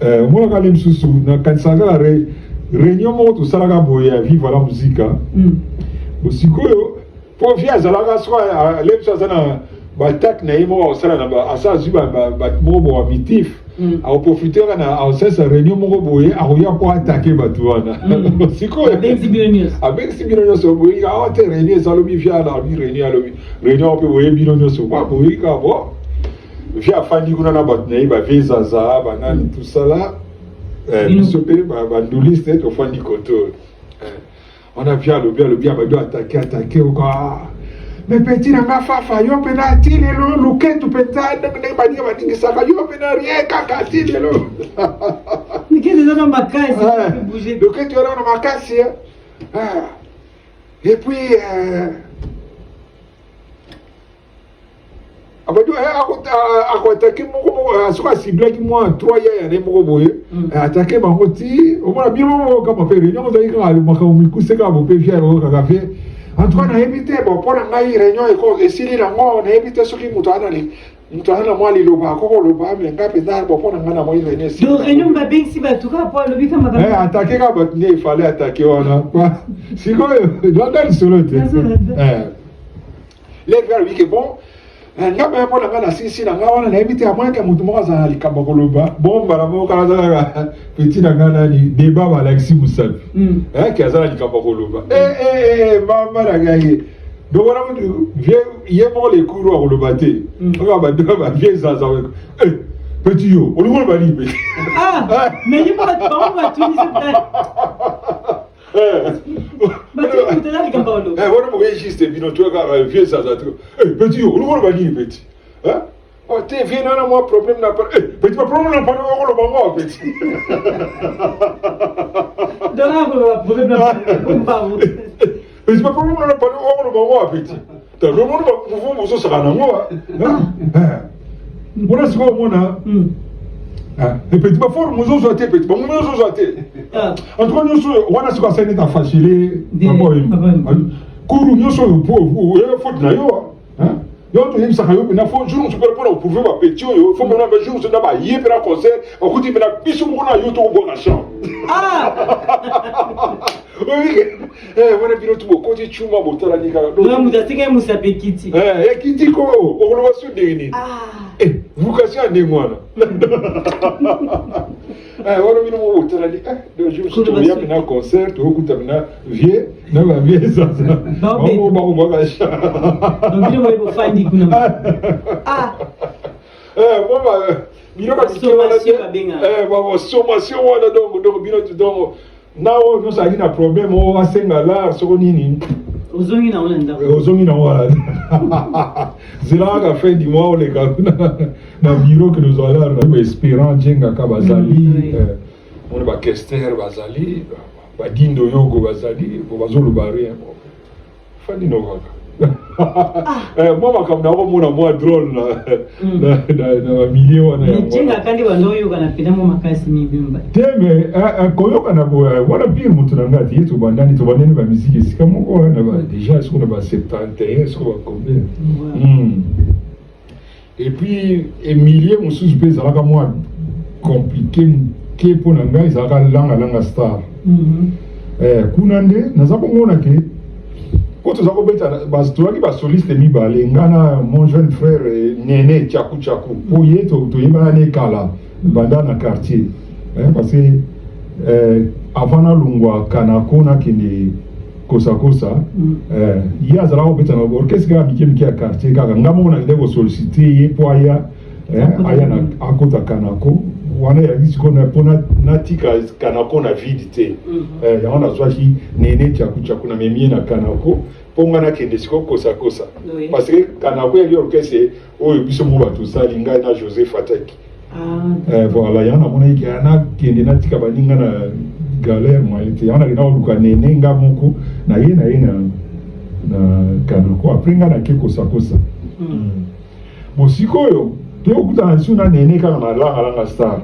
omonaka le mosusu nakanisaka kaka réunion moko tosalaka boye ya vivre la musique sikoyo po vie azalaka soka le mosusu aza na batake na ye moko akosala asa azwi bato moko boka mitif akoprofite kaka na akosalisa réunion moko boye akoya mpo atake bato wana sikoyo abengisi bino nyonso boyika awa te réunion ezalobi vie alobi réunion alobi réunion mpe boye bino nyonso boyika bo vie afandi kuna na bato na ye bavie ezaza banani tosala biso mpe banduliste tofandi koto wana vie alobi abado atake oka me peti nanga fafa yo mpe na ti lelo luketu mpenza ndenge baninga baningisaka yo mpe na rien kaka ti lelo luketu eza na makasi luketu eza na makasi et puis abado akoatake moko soki asiblaki mwa 3 ya yane moko boye atake bango ti omona bino moko kama mpe réunion ozali kaka makambo mikuse kaka bope fiere oyo kaka fe en tout cas nayebi te bon mpo na ngai réunion esili nango nayebi te soki moto aza na mwa liloba akokoloba me ngai mpenza bon mpo na ngai na moi réunion babengisi bato kaka po alobi kaka atake kaka bato nde efale atake wana sikoyo landa lisolo te leve alobi ke bon nga ba mona nga na sisi na nga wana na ebite ya mwaka mutu moko azala likambo koloba bomba na moko azala petit na nga nani débat ba Alexis Musapi ki azala likambo koloba mama na nga ye donc wana mutu ye moko le kuru akoloba te oka badoka ba vie zaza weko petit yo olingo loba nini pe mais ye moko bango batuni wana mokoye juste bino toyaka vie zaza te petit yo olingo loba nini petit te vie nana mwa problème na petit ba problème na pano okoloba ngo petit petit ba problème na pano okoloba ngo petit ta lo mo ba mo so saka na ngo mona siko mona petit ba for mo zo te petit ba mo zo te en tout cas nous wana siko asene ta facile kuru nyoso po e faute na yo yo to yim saka yo na fo jour tu peux pour prouver ba petit yo faut mona ba jour tu na ba yé pera concert okuti mena biso mo na yo to bo na champ wana bino tu bokoti chuma botala nika na mutasika musape kiti kiti ko okoloba su deni vocation de mwana wana bino mo botala ni de jour tu ya na concert okuta na vie na ba vie sasa ba ba cha donc bino mo fandi kuna mama bino ba sommation wana donc bino tu donc nawo nous a na problème o asenga la soko nini ozongi na wala ozongi na wala zela ka fin du mois les gars na bureau que nous allons na espérant jenga ka bazali on ba Kester bazali ba dindo yogo bazali bo bazolo bare fani no kaka moi comme na mona moi drôle na milieu wana ya jenga kandi bandoyo kana pina mo makasi mibimba teme koyoka na wana pire mutu na ngati yetu bandani to bandani ba musique sika moko na ba déjà est-ce qu'on a ba 71 est-ce qu'on va combien et puis Emilie mususu pe zalaka moi compliqué ke pona ngai zalaka langa star kuna nde nazako mona ke quand tu as compris, tu as dit soliste mibale, ngana mon jeune frère Néné Tchakou Tchakou, pour y être tu y vas aller kala, banda na quartier, parce que avant na lungwa kanako na kini kosa il y a zara obeta na orchestre ga mikie a quartier kaka ngamo na ndeko solliciter ye po aya aya na akota kanako wana ya bisiko na pona natika kanako na vidité ya wana zwaki Néné Tchakou Tchakou na memie na kanako ponga na kende siko kosa parce que kanako ya orchestre oyo biso mo bato sali ngai na Joseph Ataki voilà yana mona iki ana kende na tika baninga na galère moi était yana na luka Néné nga moko na ye na kanako après nga na ke kosa bon sikoyo te okuta suna Néné kaka na langa star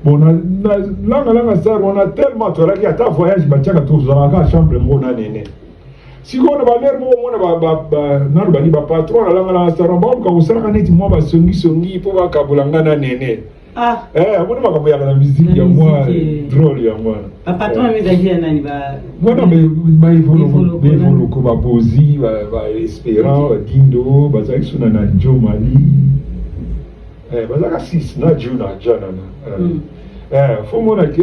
bon na langa star on a tellement tolaki ata voyage batiaka tozalaka chambre ngo na Néné siko na baler mo mona na bani ba patron na langa star ba ka usaka neti mo ba songi po ba kabulanga na Néné mona makambo ya na musique ya moi drôle ya moi patron amezaki nani ba mona ba evolo ko ba pozi ba espérant dindo ba zaki suna na Joe Mali bazaka 6 na juna jana faut mona ke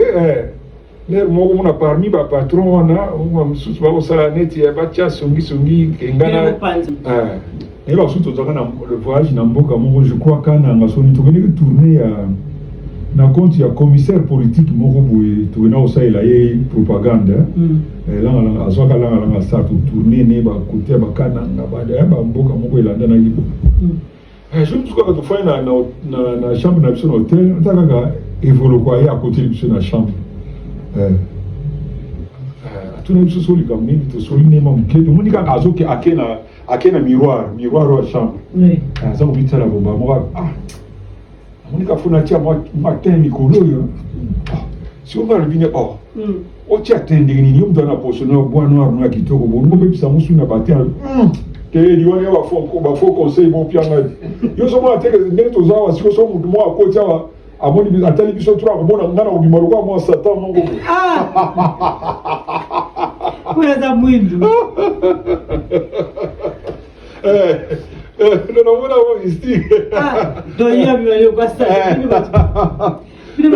l'air moko mona parmi ba patron wana mususu ba osala neti ya batia songi kengana et là surtout dans le voyage na mboka moko je crois kana ngasoni to kene tourner na compte ya commissaire politique moko boye to na osaila ye propagande langa azwaka langa sa to tourner ne ba côté ba kana ba mboka moko elanda na yibo je me souviens que tu fais na chambre na biso na hôtel on t'a évolué quoi à côté de biso na chambre tu n'as biso soli comme ni tu soli ne mam ke to monika azoki akena miroir wa chambre ça vous dit ça la bomba moi monika funa tia matin mikolo yo si on va le venir o tia tende ni yo mdana poso na bois noir na kitoko bon mo bebisa musu na batia que il y a un faux conseil bon pianga yo so mo ateke ngene to zawa siko so mutu mo akoti awa amoni bi atali biso tura ko bona ngana obimaro kwa mo satan mongo kwa za mwindu Non, non, non, ici. Ah, donc il y a eu quoi ça? Il y a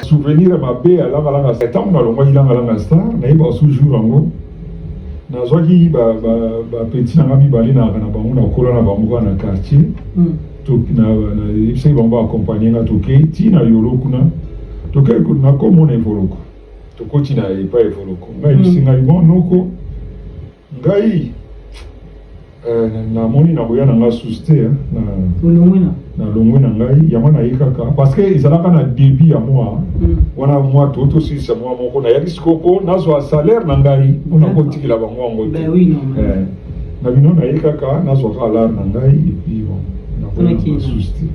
souvenir ma bé à la septembre na longo ilanga la star na iba toujours ngo na zwaki ba petit na ngami bali na bango na kola na bango na quartier to na ipse bango accompagner na to ke ti na yolo kuna to ke na komo na evoloko to koti na ipa evoloko ngai singa ibon noko ngai na moni na boya na nga susté na longwe na ngai yango na yikaka parce que ezalaka na début ya moi wana moi toto si c'est moi moko na yaki sikoko nazwa salaire na ngai mpona kotikela bango yango te na bino na yikaka nazwaka alare na ngai epuis bon na susté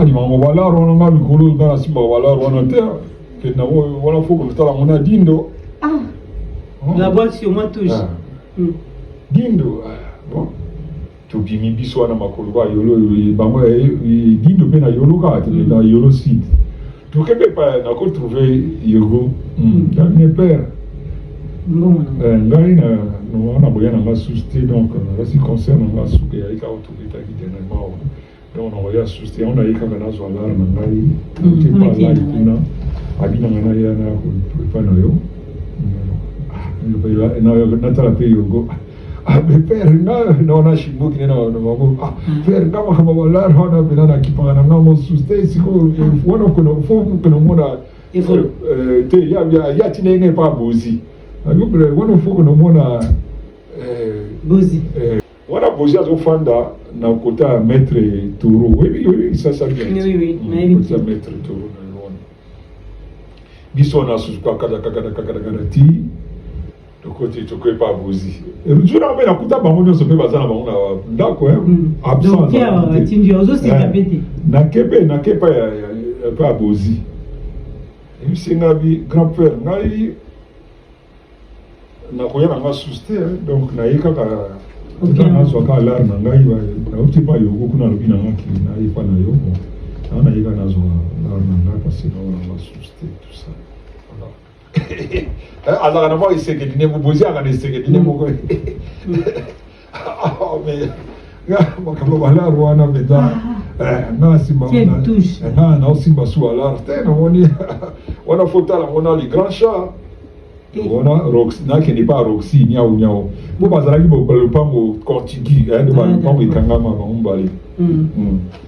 alimango balare wana nga mikolo nga na simba balare wana te ke na wana foko lotala ngo na dindo la boîte sur moi touche dindo bon tobimi biso wana makolo ba yolo bango dindo mpe na yolo kaka te na yolo sud tokebe pa nako trouve yogo ne père ngai na boya na nga susté donc rasi concert na nga suke ya ika otobetaki dernièrement donc na boya susté on a yikaka nazwa lara na ngai te pa lari kuna abina nga na ya na koepa na yo natala mpe yogo mais père nga naona shimboki nena mabo père nga makamba balari wana pena na kipanga na nga mo susté siko wana kono fofu kono mona te ya tinenge pa bozi alubre wana fofu kono mona bozi wana bozi azofanda na kota maître Toro oui ça bien oui ça maître Toro na wana biso na suka kada ti côté toko pas bozi je na bena kuta bango nyonso pe bazana bango na ndako absent donc tindi ozo se kapete na kepa ya pas bozi et singa bi grand père ngai na koya na susté donc na yika ka na so ka lar na ngai ba na uti pa yo ko kuna lobi na ngaki na yipa na yo na yika na zo lar na ngai parce que na susté tout ça alors na moi il s'est gagné vous poser à rester gagné mon gars mais makamba balari wana mpenza nga nsima na osimba su alare te namoni wana fotala mona le grand chat wana nakende pa roxy niau bo bazalaki balupango contigi nde balupango ekangama bango mbale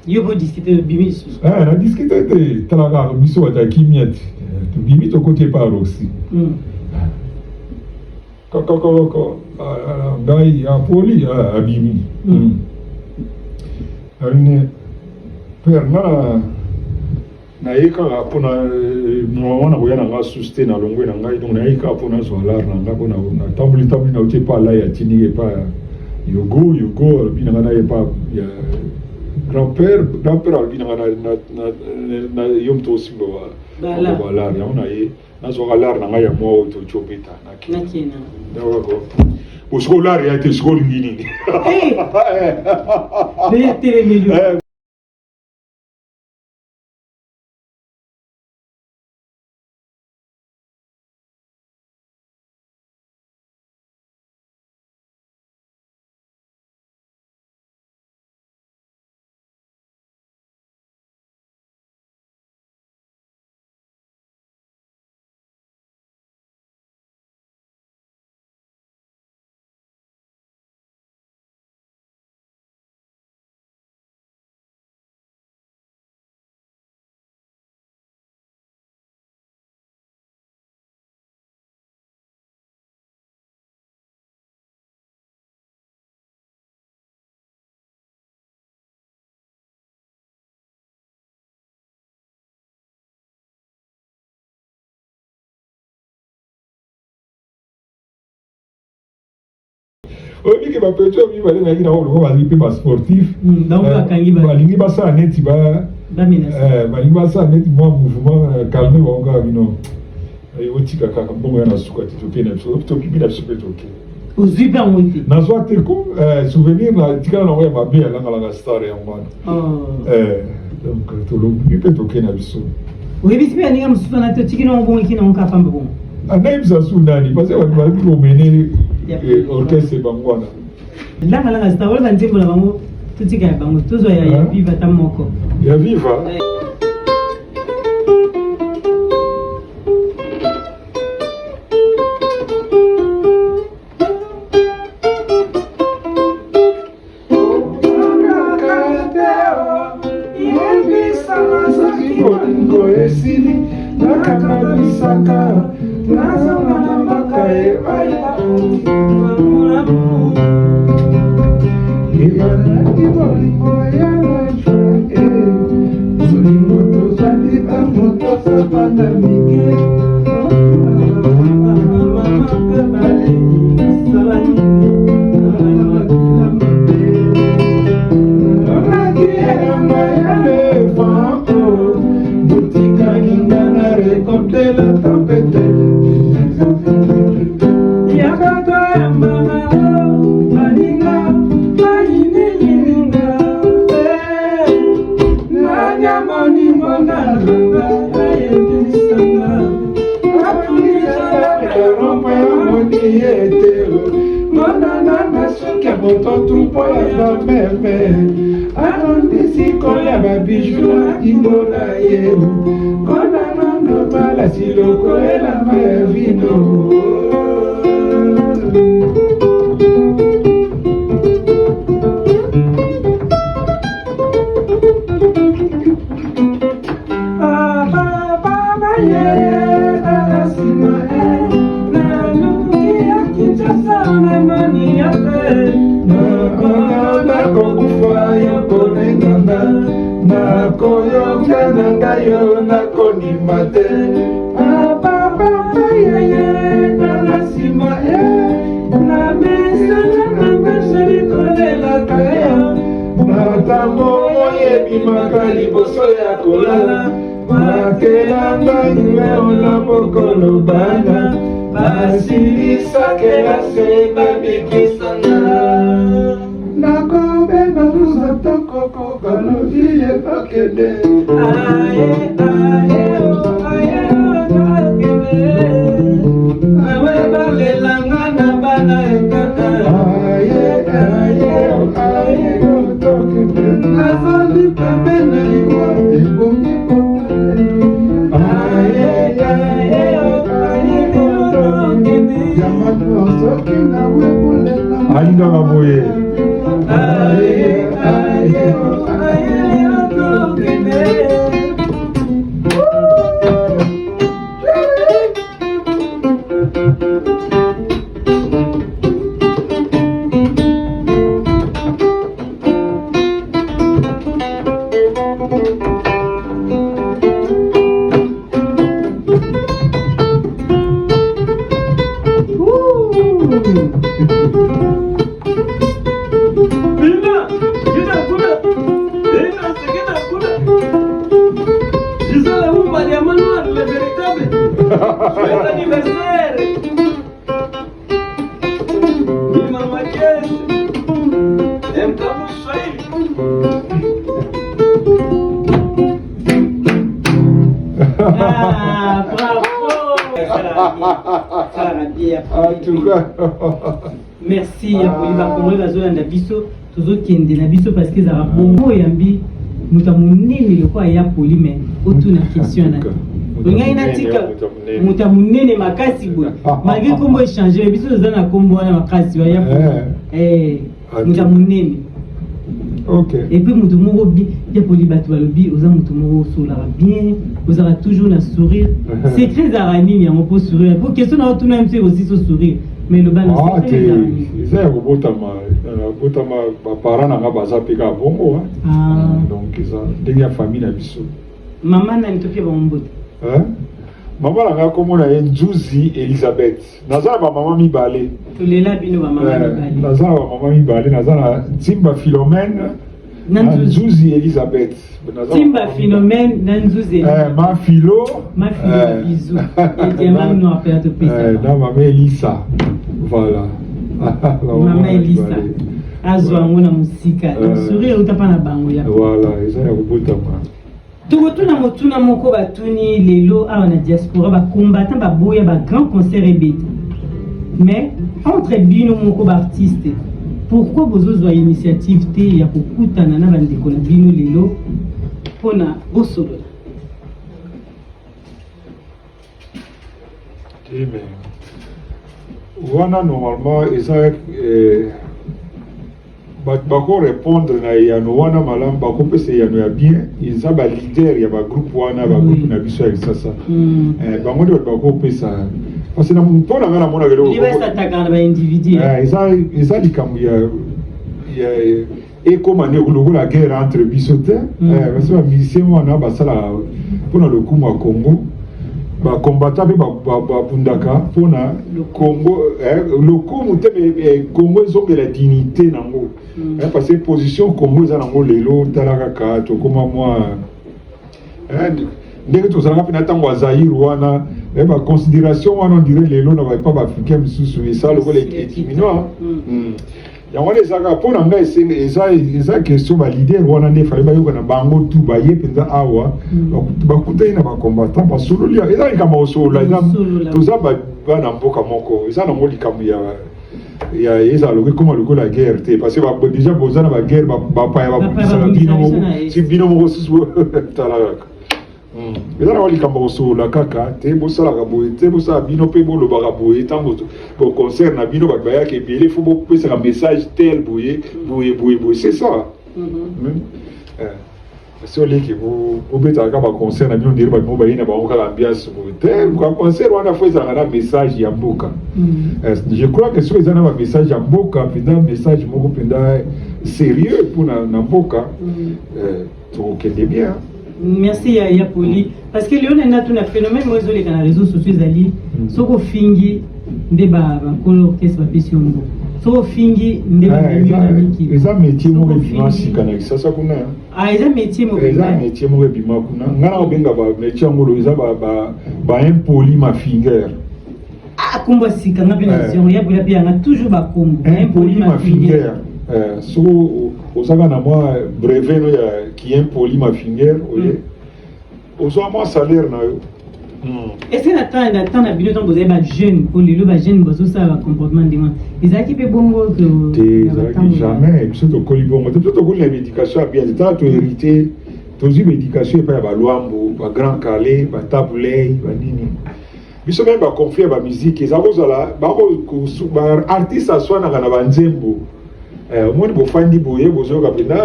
yo bodiscute bimi lisusu na discute te talaka biso bataki miete tobimi tokoti epa roxy koko ngai apoli abimi aline père nga nayekaka mpona wana koya na nga susté na longwe na ngai donc nayekaka mpona zwa lare na nga mpo natamboli nauti epa ala ya tini epa yogo alobi na nga na epa ya grand-père alobi na nga na yo moto osimba balare yango naye nazwaka lare na ngai ya mwa oyo tocobeta nakena osiko lare ya te siko olingi nini oyebiki bapeto mibale nayaki na oloko bazali mpe basportif balingi basala neti balingi basala neti mwa mouvement calme bango kaka bino otika kaka mbongo ya na suka te tokei na biso tokibi na biso mpe tokei ozwi mpe yango te nazwa te ko souvenir na tikala nango ya mabe alangalanga star yango wana Donc, tout le monde peut toquer na biso. Oui, mais si on a souvent un petit qui n'a pas qui n'a pas pas bon. Anaïm Sasounani, parce que on va mener l'orchestre Bangwana. Là, là, c'est pas le temps pour la maman. Tout ce qui est bon, tout ça y a viva ta moko. Il y a viva. Merci à Poliva Congo la zone d'Abisso, tous autres qui ont des Abisso parce qu'ils ont bon et ambi, nous avons né le quoi y a poli mais autre une question là. On a une article, nous avons né makasi boy. Malgré comment échanger, Abisso nous a combo na makasi y a nous avons né. Ok. Et puis nous avons bien, y a Poliva tu vas le bien, nous avons sourire bien, vous aurez toujours un sourire. C'est très arani, mais on peut sourire. Pour question on tout même c'est aussi ce sourire. Mais le balance c'est un robotama parents na baza pika bongo donc ça dernière famille na biso maman na nitopia bombo maman na komona Nzuzi Elizabeth nazala ba maman mibale tolela bino ba maman mibale nazala ba maman mibale nazala Timba Philomène Nzuzi Elizabeth Timba Philomène Nzuzi ma philo bisou et diamant no appelle te pesa na maman Elisa voilà maman Elisa azwango na musika sourire utapa na bango ya voilà eza ya kobotama tokotuna motuna moko batuni lelo awa na diaspora bacombattant baboya bagrand concert ebeta mais entre bino moko baartiste pourquoi bozozwa initiative te ya kokutana na bandeko na bino lelo mpona bosolola wana normalement eza bako répondre na yano wana malamu bakopesa yano ya bien eza balider ya bagroupe wana bagroupe na biso ya lisasa bango nde bato bakopesa parce que mpo na nga na monaka eza likambo ya ekoma nde lokola guerre entre biso te parce que bamusicien wana basalaka mpona lokumu ya Congo bakombata mpe babundaka mpona Congo lokumu te Congo ezongela dignité nango parce que position Congo eza nango lelo tala kaka tokoma mwa ndenge tozalaka mpe na ntango ya Zaïre wana baconsidération wana ondire lelo na bapa baafricain misusu esa lokola etiminoa yango wana ezaka mpo na ngai eza question balider wana nde fale bayokana bango tu baye mpenza awa bakutani na bakombatant basololi eza likambo osolola toza bana mboka moko eza nango likambo ya eza lokola ekoma lokola ya guerre te parce que déjà boza na baguerre bapaya babundisaka bino moko si bino moko susu talalaka eza nango likambo osolola kaka te bosalaka boye te bosala bino mpe bolobaka boye ntango boconcert na bino bato bayaka ebele fo bopesaka message tel boye c'est ça si oleki bobetaka kaka baconcert na bino ndiri bato mo baye na bango kaka ambiance boye te baconcert wana fo ezalaka na message ya mboka je crois que soki eza na bamessage ya mboka mpenza message moko mpenza sérieux mpona na mboka tokokende bien. Merci ya Poli parce que Léon a tout un phénomène moi les les réseaux sociaux ali soko fingi ndeba bakolo orchestre bapesi ngo soko fingi ndeba miki eza métier mo bima sikana sasa kuna eza métier mo bima kuna ngana obenga ba métier ngolo eza ba impoli ma finger kumba sikana bina sio ya bula pia nga toujours ba kumba impoli ma finger so osaka na moi brevet no ya qui impoli ma finger oye ozo moi salaire na yo est-ce que attend na bino donc vous avez ba jeune pour les ba jeune bozo ça ba comportement de moi ils a qui pe bongo que jamais biso to koli bongo to koli la médication bien ta to hérité to zi médication pa ba loambo ba grand calais ba tabulei ba nini biso même ba confier ba musique ezako zala ba ko ba artiste aswa na ba nzembo omoni bofandi boye bozoyoka mpena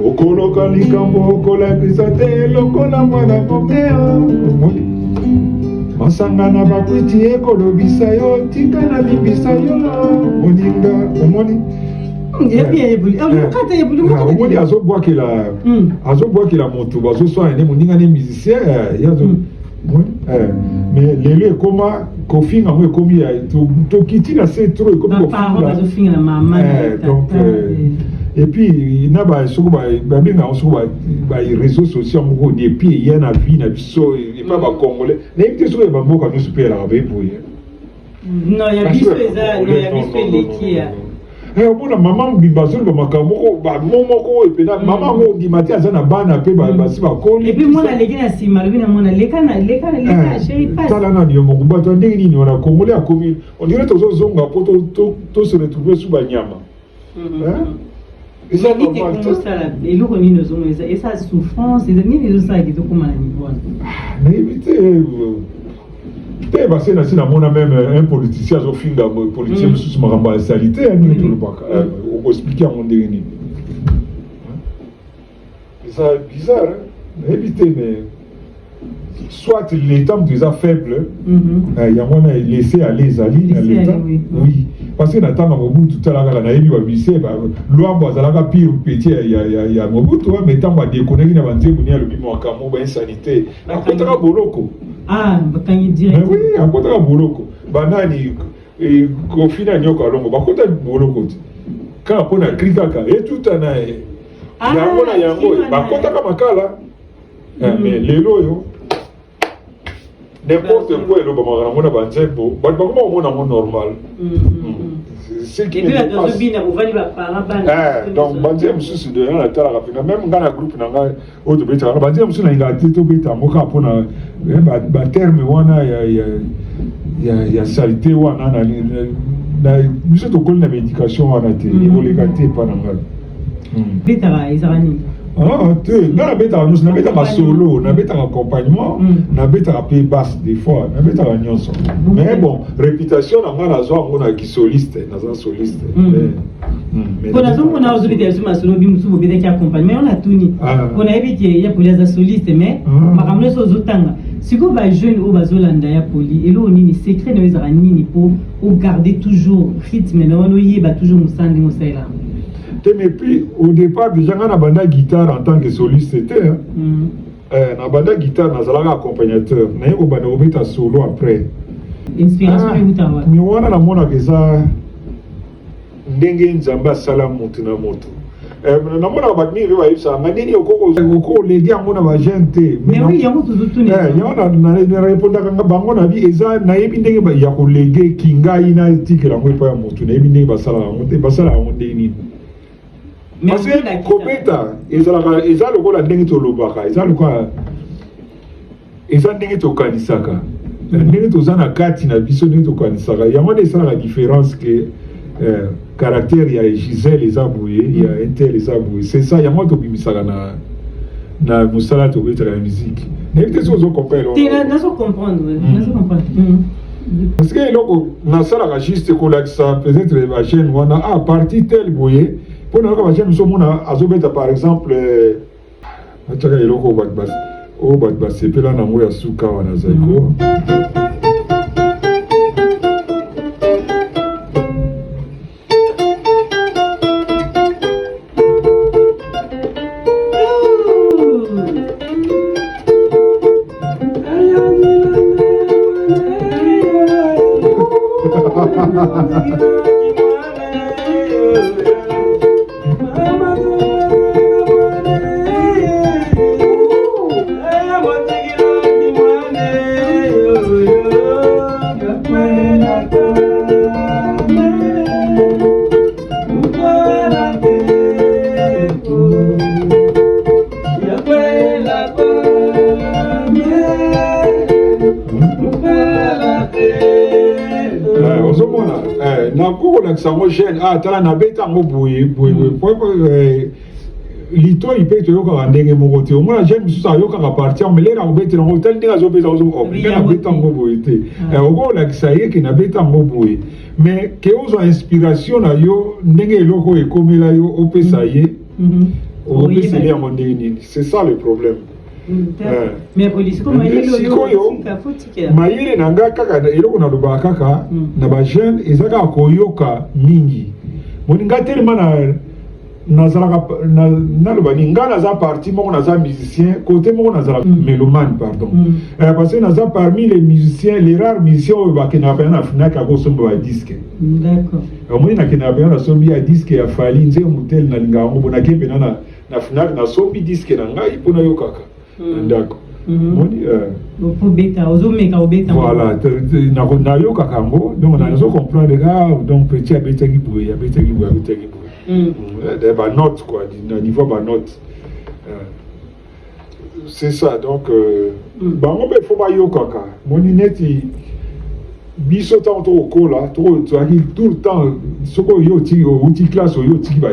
okoloka likambo okolakisa te lokola mwana mopea omoni masanga na bakwiti ekolobisa yo tika na limbisa yo moninga omoni omoni azobwakela moto bazoswana ne moninga ne musicien mais lelo ekoma kofinga ngo ekomi ya tokiti na se trop ekomi kofinga donc et puis na ba soko ba benga soko ba réseaux sociaux moko et puis il y a na vie na biso et pas ba congolais na yebite soko ba mboka no super la ba boye non ya biso eza no ya biso lekia omona mama mbimbazo ba makamoko ba momoko epena mama ngo ndimati aza na bana pe basi bakoli et puis mwana leki na sima lobi na mwana leka chéri passe tala na niyo mokuba to ndenge nini wana congolais akomi on dirait tozozonga po to se retrouver sous banyama eza normal et le roni nos hommes et ça souffrance et ni les ça qui to comme na niveau na éviter te basi na sina mona même un politicien azofinga politicien mususu makambo ya salité nini tolobaka okoexplike yango ndenge nini eza bizarre éviter mais soit l'état déjà faible yango wana laisser aller ezali na l'état oui parce que na ntango Mobutu talaka na yebi babise lwambo azalaka pire petit ya Mobutu mais ntango adekonaki na banzembo ni alobi makambo ba insanité akotaka boloko bakangi direct oui akotaka boloko banani kofina nyoka longo bakota boloko te kaka mpona kri kaka etuta na yango na yango bakotaka makala mais lelo oyo n'importe quoi et le bama on a banzembo but comment on a normal c'est qui me passe donc banzembo sous de la tala rapina même dans la groupe nanga auto beta banzembo sous na ngati to beta moka pona ba terme wana ya saleté wana na biso to kolina médication wana te iboleka te pa nanga beta izarani ah, tu nous n'avons solo, nous avons accompagnement, nous avons pays basse des fois, nous avons nyonso. Mais bon, réputation, nous avons un soliste, nous avons soliste. Pour la zone, on a aussi des solo bimsou bébé qui accompagne, mais on a tout ni. On a évité il y a pour les solistes, mais ma ramener sur zotanga. Si vous êtes jeune ou bazolanda ya poli, et là on est secret de zarani pour garder toujours rythme, mais on y va toujours musandi musaila. Mais puis, au départ, déjà, on a banda guitare en tant que soliste, c'était. On a banda guitare, on a accompagnateur. On a mis un solo après. Inspiration, mais on a mon ça. Ndenge nzamba sala mutu na moto. Na mona ba ni rewa isa, ngani okoko legi amona ba gente. Mais oui, yango tuzutu ne. Na répondre kanga bango na bi eza na yebi ndenge ba ya ko legi kinga ina tikela ngo pa ya mutu na yebi ndenge ba sala mutu ba sala ngo ndeni. Parce que Kobeta, ils ont le rôle à Nengi Tolobaka, ils ont le quoi, ils ont Nengi Tokanisaka. Nengi Tozana Kati na biso Nengi Tokanisaka. Il y a moins de ça la différence que caractère, il y a Gisèle les abouillés, il y a Intel les abouillés. C'est ça, il y a moins de bimisaka na Moussala Tobeta la musique. Nengi Tozo comprendre. Tu n'as pas comprendre, n'as pas comprendre. Parce que na sala juste ko la ça peut-être la chaîne wana a partie tel boyer. Pour nous, par exemple, c'est pas là na suka wana zaiko. Ah, tu as un bêta lito il peut te yoka ndenge mokote au moins j'aime ça yoka partir mais là on bêta on tel ndenge zo bêta on bêta moboité au la ça y est que na bêta moboé mais que aux inspiration na yo ndenge loko e comme là yo au pesa yé au pesa les en ndenge c'est ça le problème. Mais police comme mayele nanga kaka eloko na loba kaka na ba jeune ezaka koyoka mingi moninga tellement na loba ninga na za parti moko na za musicien côté moko na za mélomane pardon parce que na za parmi les musiciens les rares musiciens ba kena pa na fina ka ko somba ba disque d'accord au moins na kena pa na sombi ya disque ya fali nze mutel na linga ngo bona ke pena na fina na sombi disque na ngai pona yokaka. D'accord. Pour bêta, aux hommes au bêta. Voilà, na yo kakango, donc on a besoin de comprendre donc petit à bêta qui bouille, à bêta qui bouille, à bêta qui bouille. Des notes quoi, niveau bas notes. C'est ça donc bah on peut faut pas yo kaka. Mon ineti biso tant au cola, tout le temps soko yo ti au ti classe yo ti ba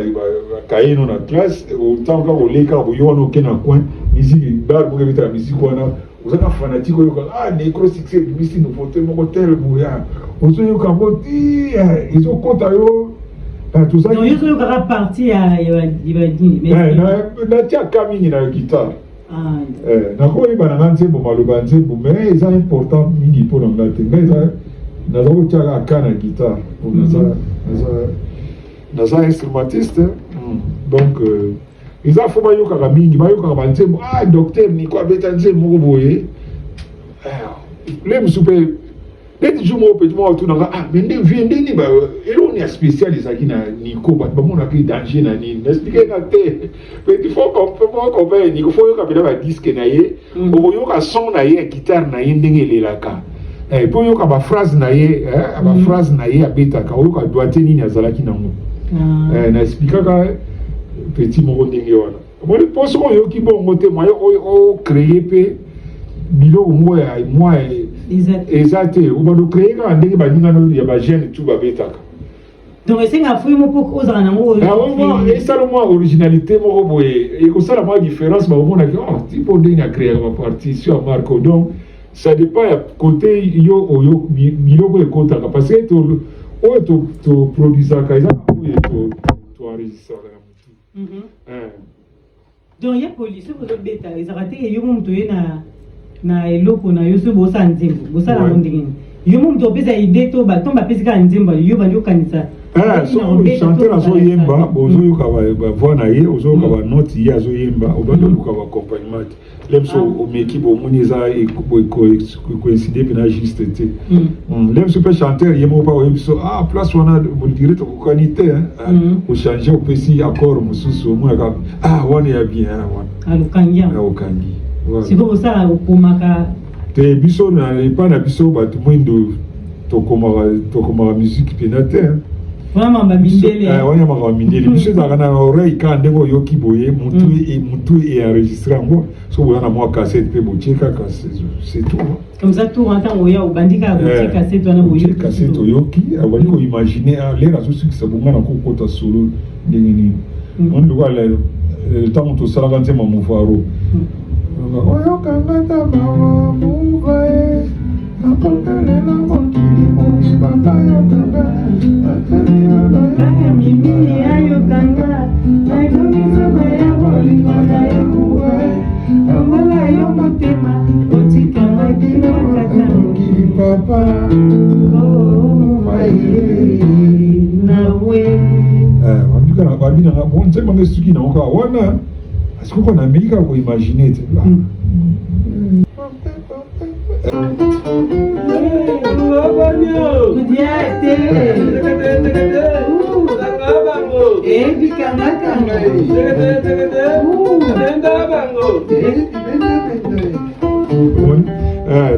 cahier dans la classe autant que au l'écart yo no kena coin musique bar pour éviter la musique wana vous êtes fanatique yo ah nécro succès musique nous faut mon hôtel bouya on se yo ka boti ils ont compte yo tout ça non yo so ka partie à il va dire mais na tia kamini na guitare na ko iba na nzembo maloba nzembo mais c'est important mingi pour ngate ngaza na zo tia akana guitare pour naza instrumentiste donc ils ont fait bayoka mingi bayoka banzembo docteur ni quoi beta nzembo boye les msupe Les jours où petit moi tout dans ah mais ne vient ni bah et on est spécialisé qui na ni ko ba mon a pris danger na ni expliquer na té mais il faut qu'on va ni faut que ba disque na ye o yo ka son na ye guitare na ye ndenge le la ka pour yo ka ba phrase na ye ba phrase na ye abeta ka o ka doite ni azala ki na mo na expliquer ka petit mo ndenge wana moi je pense qu'on yo ki bon moté moi o créer pe bilo moi exact ou ba do créer ka ndenge ba ninga no ya ba jeune tout ba beta ka donc c'est un fruit pour aux anamo et ça le moins originalité mo boye et que ça la moins différence ba on a que oh tipo ndenge a créer ma partition Marco donc ça dépend à côté yo bilo ko konta parce que to produire ka ça to enregistrer donc il y a police pour le bêta ils arrêté yo mum to na eloko na yo so bo sa nzembo bo sa la mondingini yo mum to pesa idée to ba tomba pesa nzembo yo ba yo kanisa so chanter azo yemba bozo yo ka ba voix na ye ozo ka ba note ya azo yemba o ba do ka ba accompagnement lemso o meki bo muniza e coïncider pena juste té lemso pe chanter yemo pa o so ah place wana mo dire to ko qualité o changer o pesi accord mususu mo ka ah wana ya bien wana alukangia alukangi c'est comme ça au komaka te biso na pas na biso ba tout mundo to komara musique penate vraiment ba mindele wana ma mindele biso za kana oreille ka ndeko yoki boye mutu et enregistrer ngo so wana moi cassette pe bocheka cassette c'est tout comme ça tout en temps oya obandika bocheka cassette wana boye cassette yoki awali ko imaginer les raso qui ça bonga na ko kota solo ndengini on doit le temps to sala quand c'est mon faro oyo kangata mawa muvae akokele na mokili mosipaka yokanga kaya mimi ayokanga naikomisaba ya bolingo na yomuvae omola yo motema otikanga kinakata mokili papa omuvae nawe babinanga bonzemanga suki na oka wana est-ce qu'on a mis qu'à imaginer là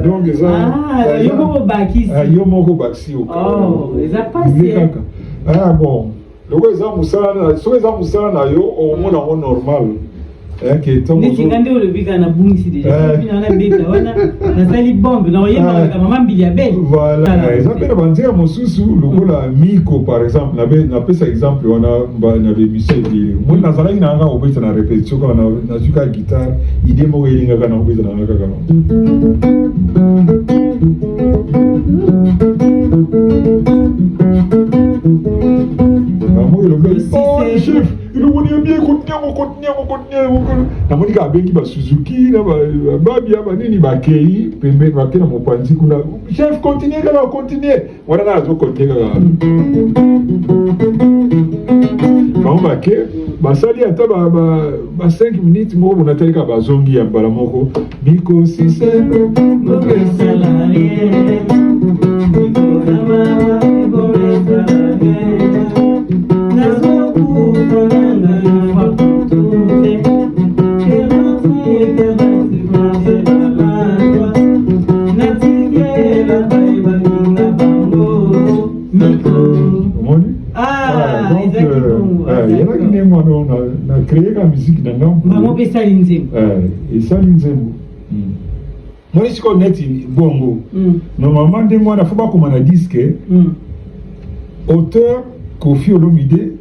donc ça yo moko baxi au oh ça passe ah bon le ça musala so ça musala na yo au monde normal ningandi olobika na bungisi déjà bina na beta wana na sali bombe na oyema kama mambili ya belle voilà exemple banzia mosusu lokola miko par exemple na pesa exemple wana na bémission de moi na zala ina nga obeta na répétition quand na suka guitare idée mo elinga kana obeta na kaka chef il voulait bien continuer na monika bengi ba Suzuki na ba bia ba nini ba kei pembe ba kena mopanzi kuna chef continuer wana na zo continuer ba ke ba sali ata ba 5 minutes mo na taika ba zongi ya bala moko biko si sempre no salarié na créer la musique dans l'homme. Maman peut ça l'inzem. Et ça l'inzem. Moi je connais bongo. Normalement des mois il faut pas comme on a disque. Auteur Koffi Olomide,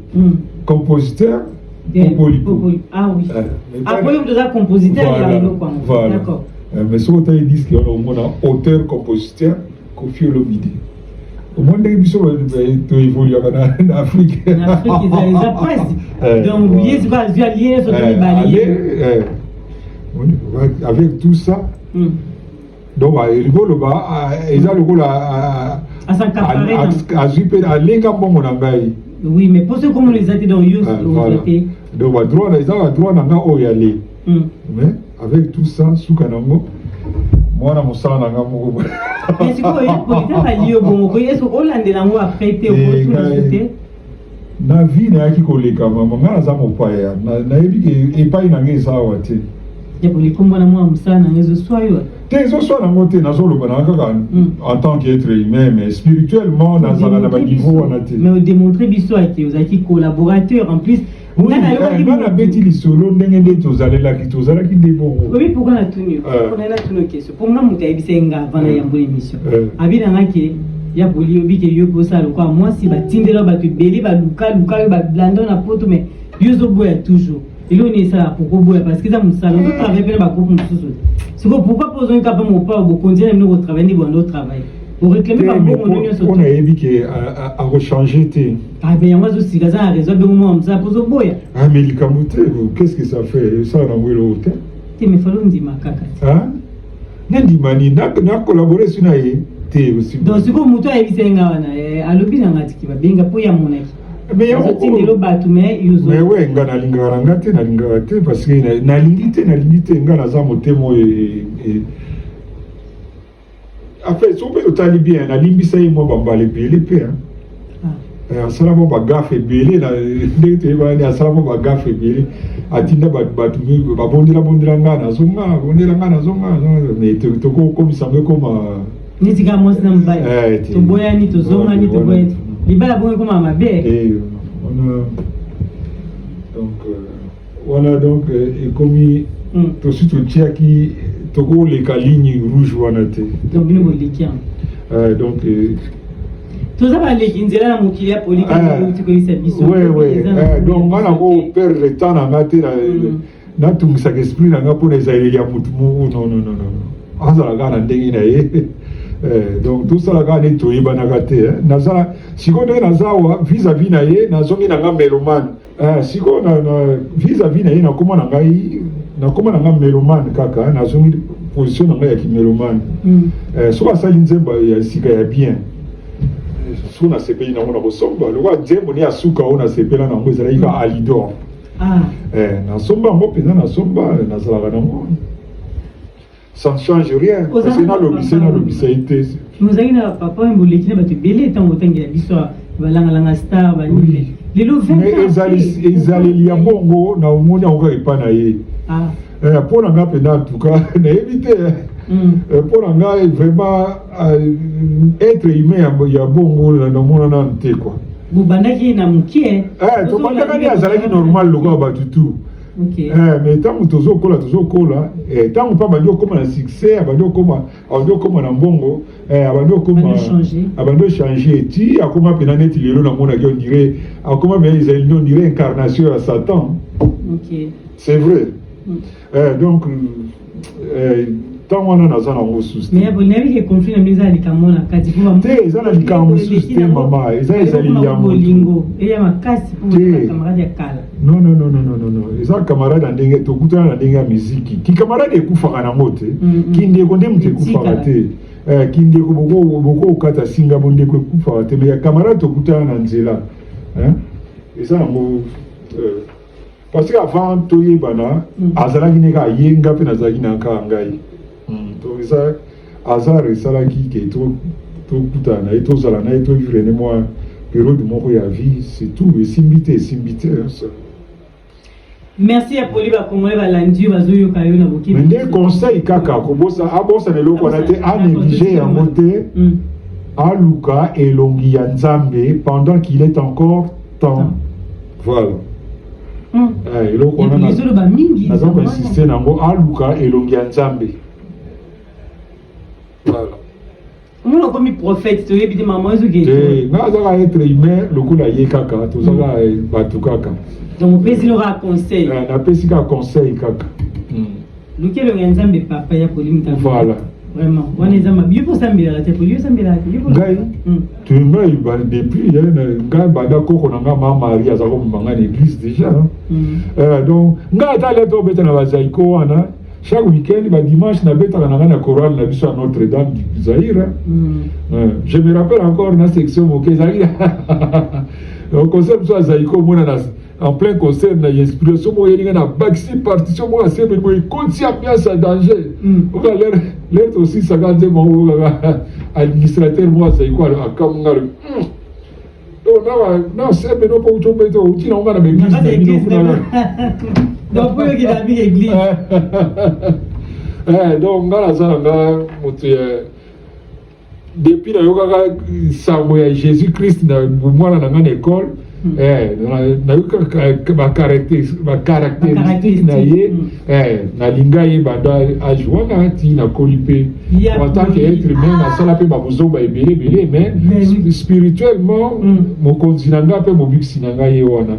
compositeur Popolipo. Ah oui. Après vous déjà compositeur il a le quoi. D'accord. Mais ce qu'on dit disque on a auteur compositeur Koffi Olomide. Au monde des bisous tu évolues en Afrique. En Afrique ils ont presque. Donc oui c'est pas allié sur les balayer. Avec tout ça. Donc il go là-bas ils ont le rôle à zipper à lenga bongo na ngai. Oui mais pour ceux comme les athées dans Yus donc va droit là ils ont droit na nga o y aller. Mais avec tout ça sous kanango mwana mosala na nga moko mais sikoyo ya polika bali yo bongo koy est-ce olandela ngo après te okote na vie nayaki koleka mama nga naza mopaya nayebi ke epai na nga eza awa te ya polika mwana mwa mosala na nga ezoswa yo te ezoswa nango te nazoloba na kaka en tant qu'être humain mais spirituellement nazala na baniveau wana te mais odémontre biso ake ozalaki collaborateur en plus nga nabeti lisolo ndenge nde tozalaki nde bongo obi pourquoi natuni mpona natuni question mpo nga moto ayebisa nga avant na yambo émission abinanga ke ya boli obi ke yo kosala lokwa mwasi batindela bato ebele baluka yo balanda na poto mais yo ozoboya toujours eloni esala pourquoi boya parce que eza mosala ozotravaille mpe na bagroupe mosusu te siko pourquoi mpo ozongi kapa mopa bokontinue mino kotravaille ndi bondo otravaille oréclame babongo ndo nyonso on ayebi ke arechange te mais yango azosika aza na raison abengo mwa mosala mpo ozoboya mais likambo te qu'est-ce que ça fait esala nango eloko te te mais falo ndima kaka te nandima nini nakolabore esi na ye te aussi donc sikoyo moto ayebisa nga wana alobi na nga tiki babenga mpo ya monaki azotindelo bato mais we nga nalingaka te parce que nalingi te nga naza motema oyo affaire so mpe otali bien nalimbisa ye mwa bambala ebele mpe asala mwa bagafe ebele ndenge toyebani asala mwa bagafe ebele atinda bato babondela nga nazonga mais tokokomisa ngo ekoma nitika mwasi na mobali toboyani tozongani toboyani libala bongo ekoma mabe wana donc ekomi tosi totiaki tokoleka ligne rouge wana te donc bino boleki yango donc toza baleki nzela na mokili ya poliki koyisa biso donc nga nango perdre temps na nga te natungisaka esprit na nga mpona ezaleli ya motu moko non azalaka na ndenge na ye donc tosalaka nde toyebanaka te nazala sikoyo ndenge naza awa vis-à-vis na ye nazongi na nga melomane sikoyo vis-à-vis na ye nakoma na nga melomane kaka nazongi position na ngai ya kimelomane soki asali nzembo ya sika ya bien so nasepeli nango na kosomba lokwa nzembo ne ya suka oyo nasepela nango ezalaki ka alidor nasomba yango mpenza nazalaka nango ça ne change rien parce que nalobisa ye te ozalaki na papa oyo boleki na bato ebele ntango otangela biso balangalanga star banini lelo ezaleli ya bongo na omoni yango kaka epa na ye mpo na nga mpena antuka nayebi te mpo na nga vraiment être humain ya bongo namona nanu te kua bobandaki na mokie tobandaka nde azalaki normal lokola bato tu mais ntango tozokola ntango mpe abandi okóma na succès abandi okóma na mbongo abandi ochange eti akóma mpena neti lelo namonaki ondire akóma mpena ezali ondire incarnation ya satan c'est vrai donc ntango wana naza nango susu te eza na likambo mosusu te mama ezali ya motu non eza camarade ya ndenge tokutana na ndenge ya miziki kikamarade ekufaka nango te kindeko nde moto ekufaka te kindeko bokokata singa bondeko ekufaka te mais camarade tokutana na nzela eza nango parce que avant toyebana azalaki ne ka ye nga mpe nazalaki na nka ngai donc eza hasard esalaki ke tokutana na ye tozala na ye tovivre ne mwa période moko ya vie c'est tout esimbi te merci ya poli bakongole balandi oyo bazoyoka yo na boki mais nde conseil kaka abosana eloko wana te anéglige yango te aluka elongi ya nzambe pendant qu'il est encore temps voilà eloko wana naza koinsiste nango aluka elongi ya nzambe voilà omona okomi prophète toyebi te mama ezoke nga azaka être humain lokola ye kaka tozaka bato kaka donc opesi loka conseil napesi kaka conseil kaka luki elongi ya nzambe papa ya polimita voilà vraiment wana eza mabi yo mpo osambelaka te poli osambelaka ngai ngai depuis ngai banda koko na nga ma marie aza komema ngai na église déjà donc ngai ata lete obeta na bazaiko wana chaque week-end badimanche nabetaka na ngai na chorale na biso ya Notre Dame du Zaïre je me rappelle encore na section moke ezalaki concert biso ya zaiko omona en plein concert, il y a inspiration, il y a une baxi partition, il continue à bien sa danger. L'air aussi, ça garde mon administrateur, moi, c'est quoi, à Kamunga. Non, c'est mais non, pas où tu peux être, tu n'as pas l'église. Donc, pour qu'il a mis l'église. Donc, voilà, ça, depuis que Jésus-Christ na moi dans une école na ma caractéristique na ye na linga ye banda ajwana ti na kolipe en tant qu'être humain na sala pe babuzoba ebele mais spirituellement mon continanga pe mo bixinanga ye wana.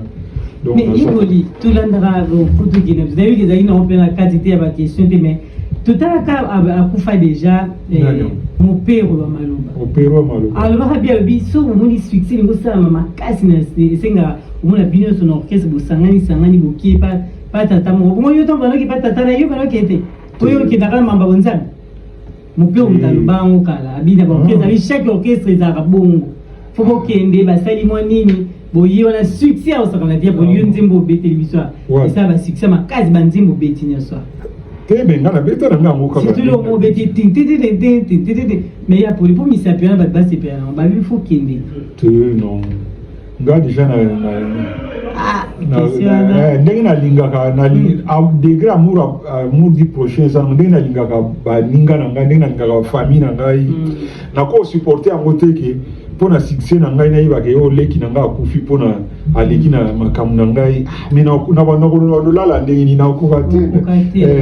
Donc mais il tout l'andra pour tout Guinée. Vous avez vu que ils ont la quantité à la question mais tout à l'heure à déjà mon père ou Maloba. Mon père ou Maloba. Alors bien biso mon succès ni ça mama kasi na senga mon opinion son orchestre bo sangani boki pas tata mo yo to bano ki pas tata na yo bano ki était oyo ki daka mamba bonzana mon père ou taloba ngo kala abina ba orchestre chaque orchestre za bongo faut bo kende ba sali mo nini boyi wana succès au sakana dia bo yo nzimbo be télévision et ça va succès ma kasi ba nzimbo be tinya so. Mais il y a des gens qui ont mais il y a pour les sapiens, il faut qu'il y ait non. Déjà, degré amour du prochain, ça nous donne la famille, na ko supporter en côté que pour na succès na ngai na iba ke o leki na nga kufi pour na aleki na makamu na ngai mais na ba la ndenge ni na okubate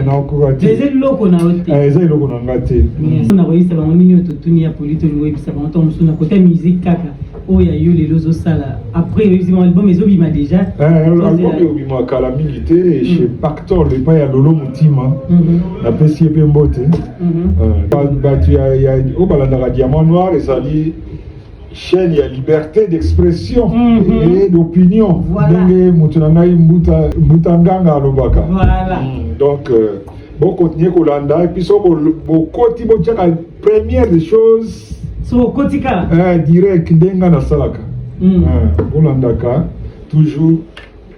na okubate les loko na ote les loko na ngate na boyisa ba ngini to tunia polito ni webisa ba nto musuna côté musique kaka o ya yo les lozo sala après ils ont album ils obima déjà album obima kala milité chez Pactor le pa ya lolo mutima na pesi pe mbote ba tu ya o balanda diamant noir et ça dit chaîne, il y a liberté d'expression et d'opinion. Voilà. Donc, bon continuer Kolanda et puis bon continuer la première des choses. Direct denga na salaka. Kolandaka toujours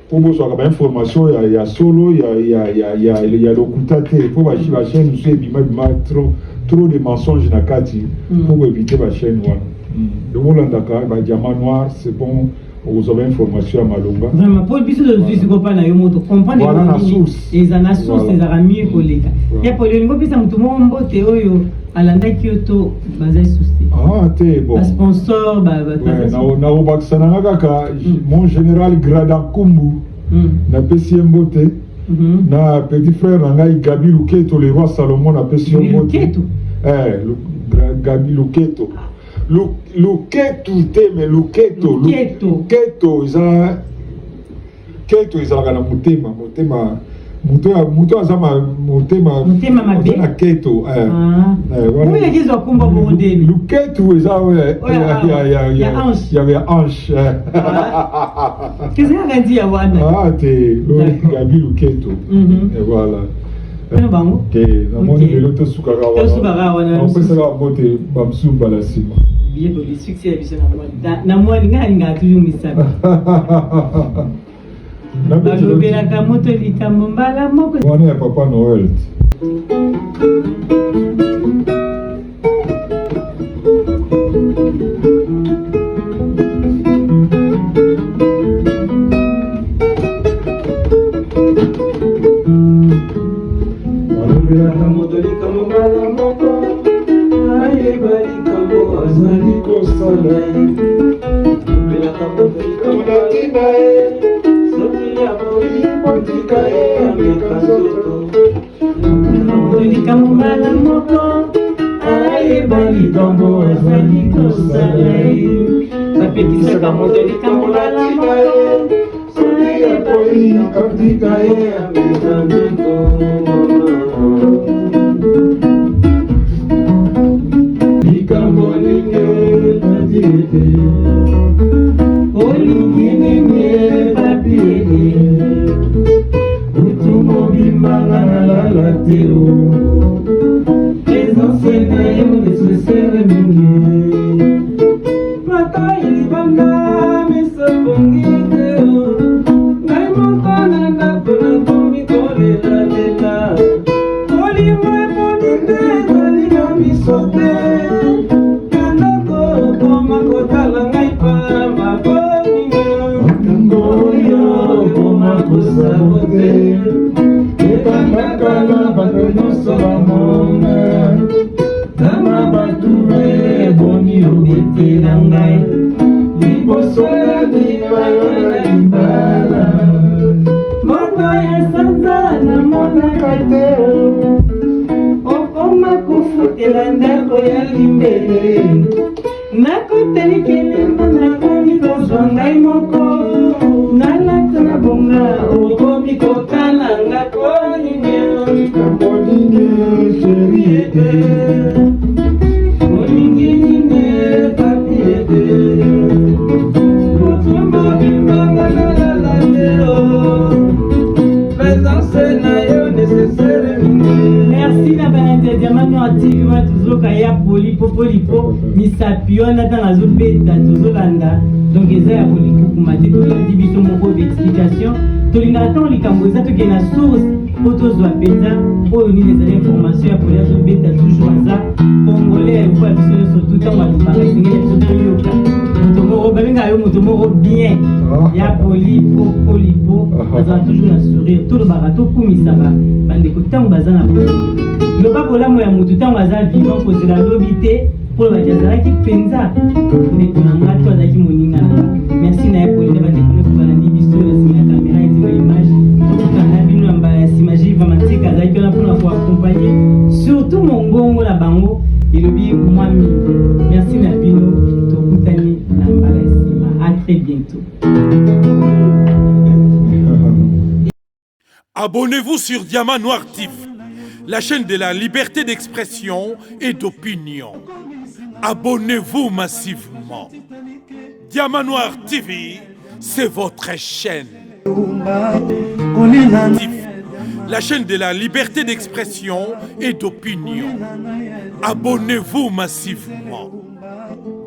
pour besoin d'information il y a solo il y a l'okutate pour la chaîne nous c'est trop de mensonges na kati pour éviter la chaîne one. Le Molandaka, Diamant Noir, c'est bon, vous avez information à Malonga. Vraiment, pour le biseau de Suisse, comprendre voilà la source. Les anasos, les aramis, collègues. Il y a pour le niveau, ça me tombe en beauté, à l'anda Kyoto, basé souci. Ah, t'es bon. Un sponsor, mon général Gradakumbu, na PCM Beauté, na petit frère Nangai Gabi Luketo, le roi Salomon, na PCM Beauté. Gabi Luketo. Luketo mais Luketo izalaka na motema muto azama motema mabe na keto voilà kizo kumba bondeli Luketo eza ya hanche qu'est-ce qu'on a dit à wana te Gabi Luketo et voilà bango ke na moni lelo to suka wana on peut ça bote bamsu balasima bien pour le succès na moi nga toujours misaba balobela ka moto likambo mbala moko wana ya Papa Noël Mata ilibanga miso bongite sango te ebandaka na bato nyonso bamona tama bato eboni obetela ngai liboso ya libala na libala moko ya sanza namonaka te okoma kofutela ndako ya limbele nakotali kelemba nakomi kozwa ngai moko nalata na bonga okomi kotalanga koninge koninge sherie koninge nine papiete kotumba bimbanga nalalateo présence na yo nécessaire. Merci na banandia diamant active wa tuzoka ya poli popolipo misapi wana dans la zone beta tozolanda donc eza ya polikuku mate tolandi biso moko d'explication tolingaka ntango likambo eza tokende na source po tozwa mpenza oyo nini ezali information ya poli ya zone beta toujours aza congolais ya efo ya biso nyonso tu ntango alobaka esengeli biso toyoka moto moko babengaka yo moto moko bien ya poli popolipo azala toujours na sourire tolobaka tokumisaka bandeko ntango baza na loba kolamo ya motu ntango aza vivant kozela lobi te mpo lobaki azalaki mpenza ndeko na nga to azalaki moninga na nga merci na ye kolinde bandeko nyonso balandi biso na nsima ya kamera etingo image tokokanda bino na mbala ya nsima jiva mateka azalaki wana mpona koakompagne surtout mongongo na bango elobi mwa mingi merci na bino tokutani na mbala ya nsima à très bientôt. Abonnez-vous sur Diamant Noir TV, la chaîne de la liberté d'expression et d'opinion. Abonnez-vous massivement. Diamant Noir TV, c'est votre chaîne. La chaîne de la liberté d'expression et d'opinion. Abonnez-vous massivement.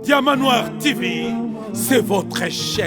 Diamant Noir TV, c'est votre chaîne.